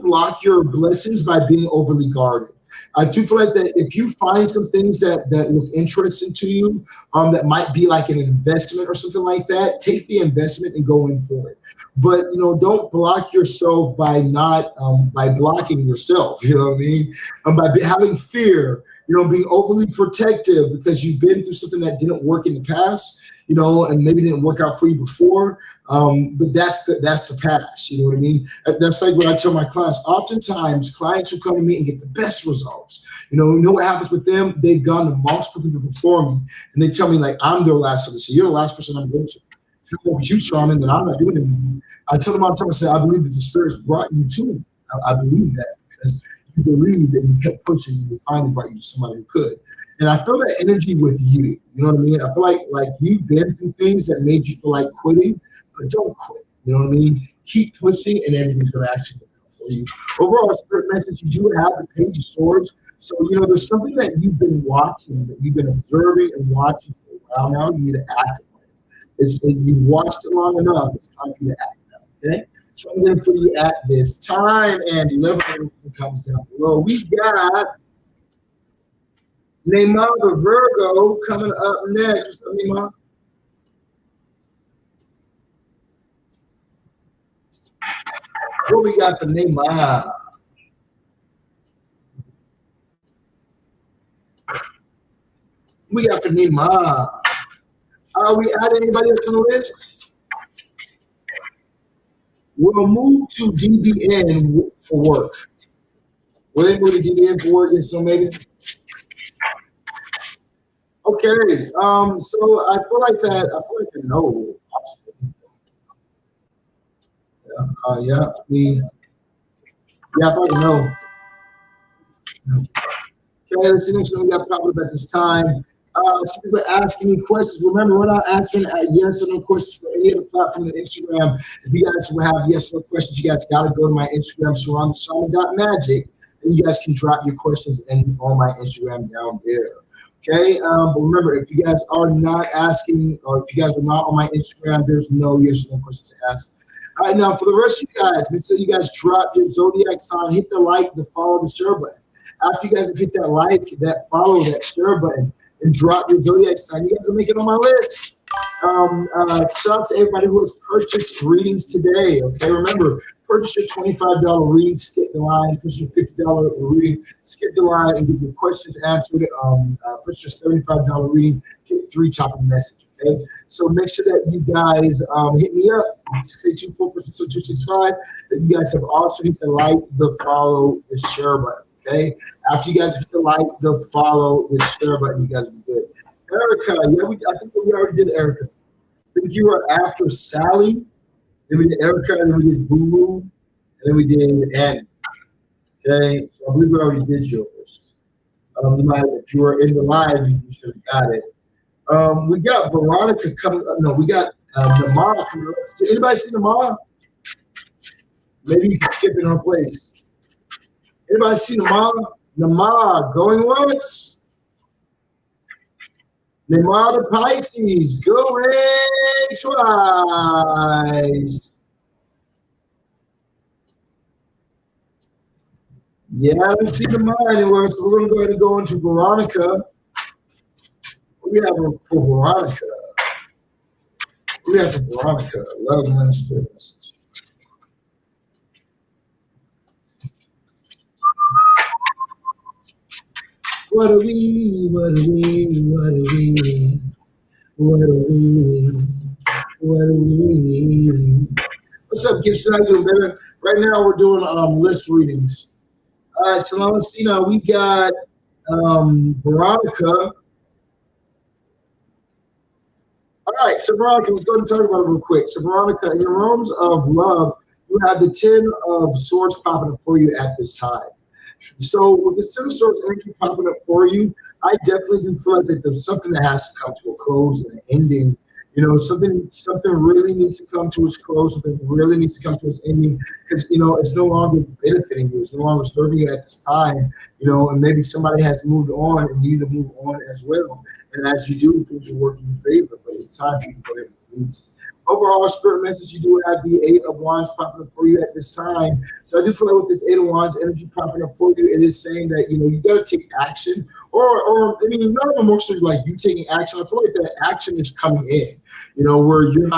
block your blessings by being overly guarded. I do feel like that if you find some things that look interesting to you, that might be like an investment or something like that, take the investment and go in for it. But, don't block yourself by not, by blocking yourself, you know what I mean? By having fear, being overly protective because you've been through something that didn't work in the past, and maybe didn't work out for you before. But that's the past, you know what I mean? That's like what I tell my clients. Oftentimes, clients who come to me and get the best results, you know what happens with them? They've gone to multiple people before me, and they tell me, like, I'm their last person. So you're the last person I'm going to. If you want you, Shaman, then I'm not doing it anymore. I tell them all the time, I say, I believe that the spirits brought you to me. I believe that because you believed and you kept pushing, and they finally brought you to somebody who could. And I feel that energy with you. You know what I mean? I feel like you've been through things that made you feel like quitting, but don't quit. You know what I mean? Keep pushing, and everything's going to actually work out for you. Overall, spirit message, you do have the Page of Swords. So, there's something that you've been watching, that you've been observing and watching for a while now. You need to act on it. You've watched it long enough. It's time for you to act now. Okay? So I'm going to put you at this time, and everything comes down below. We got Neymar the Virgo coming up next. What's up, Neymar? What we got for Neymar? We got for Neymar. Are we adding anybody else on the list? We'll move to DBN for work. Were they able to get in for it? Yes, so maybe. Okay. So I feel like that. I feel like a no. Yeah. I mean, yeah, I feel like a no. Okay, let's see next one we got popped up at this time. Some people asking me questions. Remember, we're not answering yes or no questions for any other platform than Instagram. If you guys will have yes or no questions, you guys got to go to my Instagram, Sirron.magic, and you guys can drop your questions on my Instagram down there. Okay, but remember, if you guys are not asking, or if you guys are not on my Instagram, there's no yes or no questions to ask. All right, now for the rest of you guys, make sure you guys drop your zodiac sign, hit the like, the follow, the share button. After you guys have hit that like, that follow, that share button, and drop your zodiac sign, you guys will make it on my list. Shout out to everybody who has purchased readings today. Okay, remember, purchase your $25 reading, skip the line. Purchase your $50 reading, skip the line, and get your questions answered. Purchase your $75 reading, get 3 top of the message. Okay, so make sure that you guys hit me up 682-442-265. That you guys have also hit the like, the follow, the share button. Okay, after you guys hit the like, the follow, the share button, you guys will be good. Erica, yeah, I think we already did Erica. I think you were after Sally, then we did Erica, and then we did Voodoo, and then we did Annie. Okay, so I believe we already did yours. You might, if you were in the live, you should have got it. We got Veronica coming up. No, we got Namara coming up. Did anybody see Namara? Maybe you can skip it on place. Anybody see Namara? Namara going once. Namara the Pisces going twice. Yeah, I don't see Namara anywhere, so we're going to go ahead and go into Veronica. We have for Veronica. We have for Veronica. Love.Money.Spirit message. What are we? What are we? What are we? What are we? What are we? What's up, Gibson? How you doing, baby? Right now we're doing list readings. All right, so now let's see. Now we got Veronica. All right, so Veronica, let's go ahead and talk about it real quick. So Veronica, in your realms of love, you have the 10 of Swords popping up for you at this time. So with the 10 of Swords energy popping up for you, I definitely do feel like that there's something that has to come to a close and an ending. You know, something really needs to come to its close. Something really needs to come to its ending because, you know, it's no longer benefiting you. It's no longer serving you at this time, you know, and maybe somebody has moved on and you need to move on as well. And as you do, things will work in your favor, but it's time for you to go ahead and release. Overall, spirit message, you do have the 8 of Wands popping up for you at this time. So I do feel like with this 8 of Wands energy popping up for you, it is saying that, you know, you got to take action. Or I mean, not emotionally like you taking action. I feel like that action is coming in, you know, where you're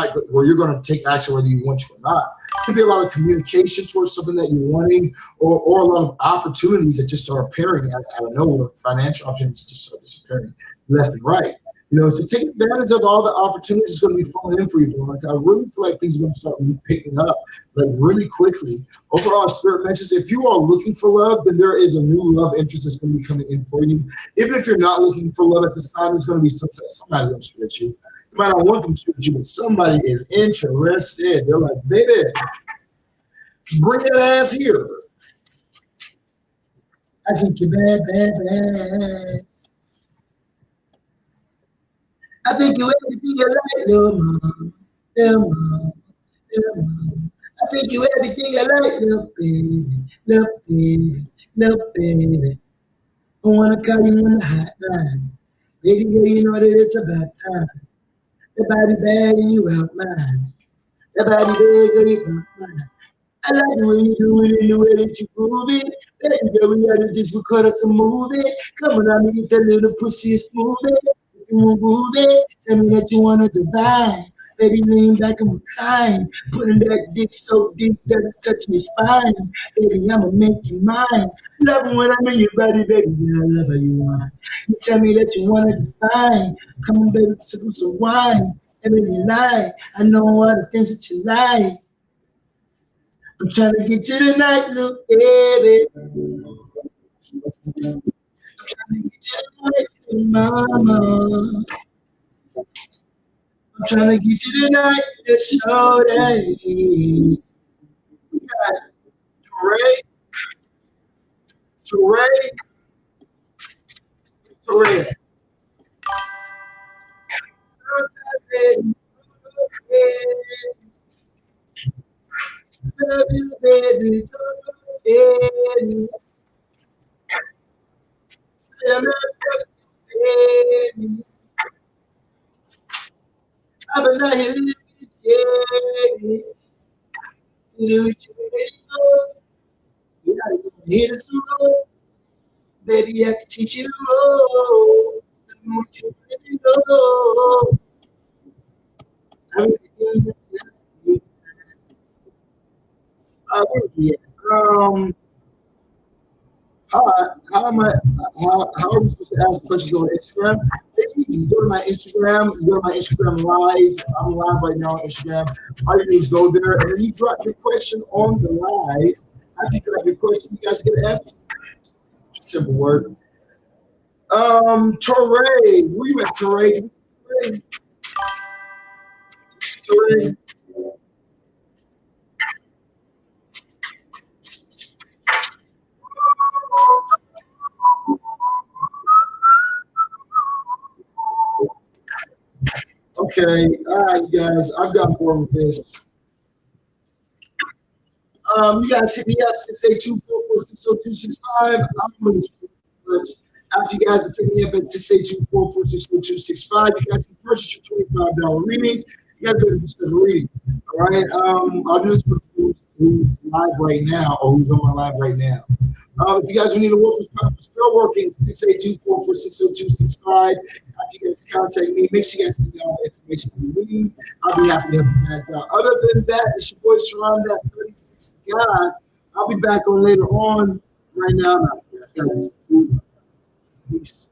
going to take action whether you want to or not. It could be a lot of communication towards something that you're wanting, or a lot of opportunities that just start appearing out of nowhere. Financial opportunities just start disappearing left and right. You know, so take advantage of all the opportunities that's going to be falling in for you. Like, I really feel like things are going to start picking up, like really quickly. Overall, spirit message, if you are looking for love, then there is a new love interest that's going to be coming in for you. Even if you're not looking for love at this time, there's going to be somebody's going to shoot at you. You might not want them to shoot at you, but somebody is interested. They're like, baby, bring that ass here. I think you're bad, bad, bad. I think you everything you like, little mom, little mom, little mom. I think you everything I like, little baby, little baby, little baby. I wanna call you on the hotline, baby girl. You know that it's about time. The body bad and you out mine. The body bad and you out mine. I like the way you do it and the way that you move it. Baby girl, we gotta just record us a movie. Come on, I mean, that little pussy is smooth it. Move it. Tell me that you wanna divide. Baby, lean back and recline. Putting that dick so deep that it's touching your spine. Baby, I'ma make you mine. Love it when I'm in your body, baby. Yeah, I love how you want. You tell me that you wanna define. Come on, baby, sip some wine. And baby, lie. I know all the things that you like. I'm trying to get you tonight, little baby. trying to get you tonight, mama. I'm trying to get you tonight, the show day. We got Teray, Teray, Teray. Love you, baby. Baby. I love you, baby. I've been out here living, yeah. You gotta go hit us road. Baby, I can teach you the road. I want you to know everything that you need. Where is he at? How am I? How are we supposed to ask questions on Instagram? It's easy. You go to my Instagram. You go to my Instagram live. I'm live right now on Instagram. All you do is go there, and then you drop your question on the live. After you drop your question, you guys get an answer. Simple word. Teray, where you at, Teray? Teray. Okay, all right, you guys. I've got bored with this. You guys hit me up 682-446-0265. I'm going to after you guys have hit me up at 682-446-0265, you guys can purchase your $25 readings. You guys better do some reading. All right. I'll do this for who's live right now or who's on my live right now. If you guys need a wolf for spell working, 682-446-0265. After you guys contact me, make sure you guys send me all the information you need. I'll be happy to help you guys out. Other than that, it's your boy Sirron, that 36 guy. I'll be back on later on. Right now, I gotta get some food. Peace.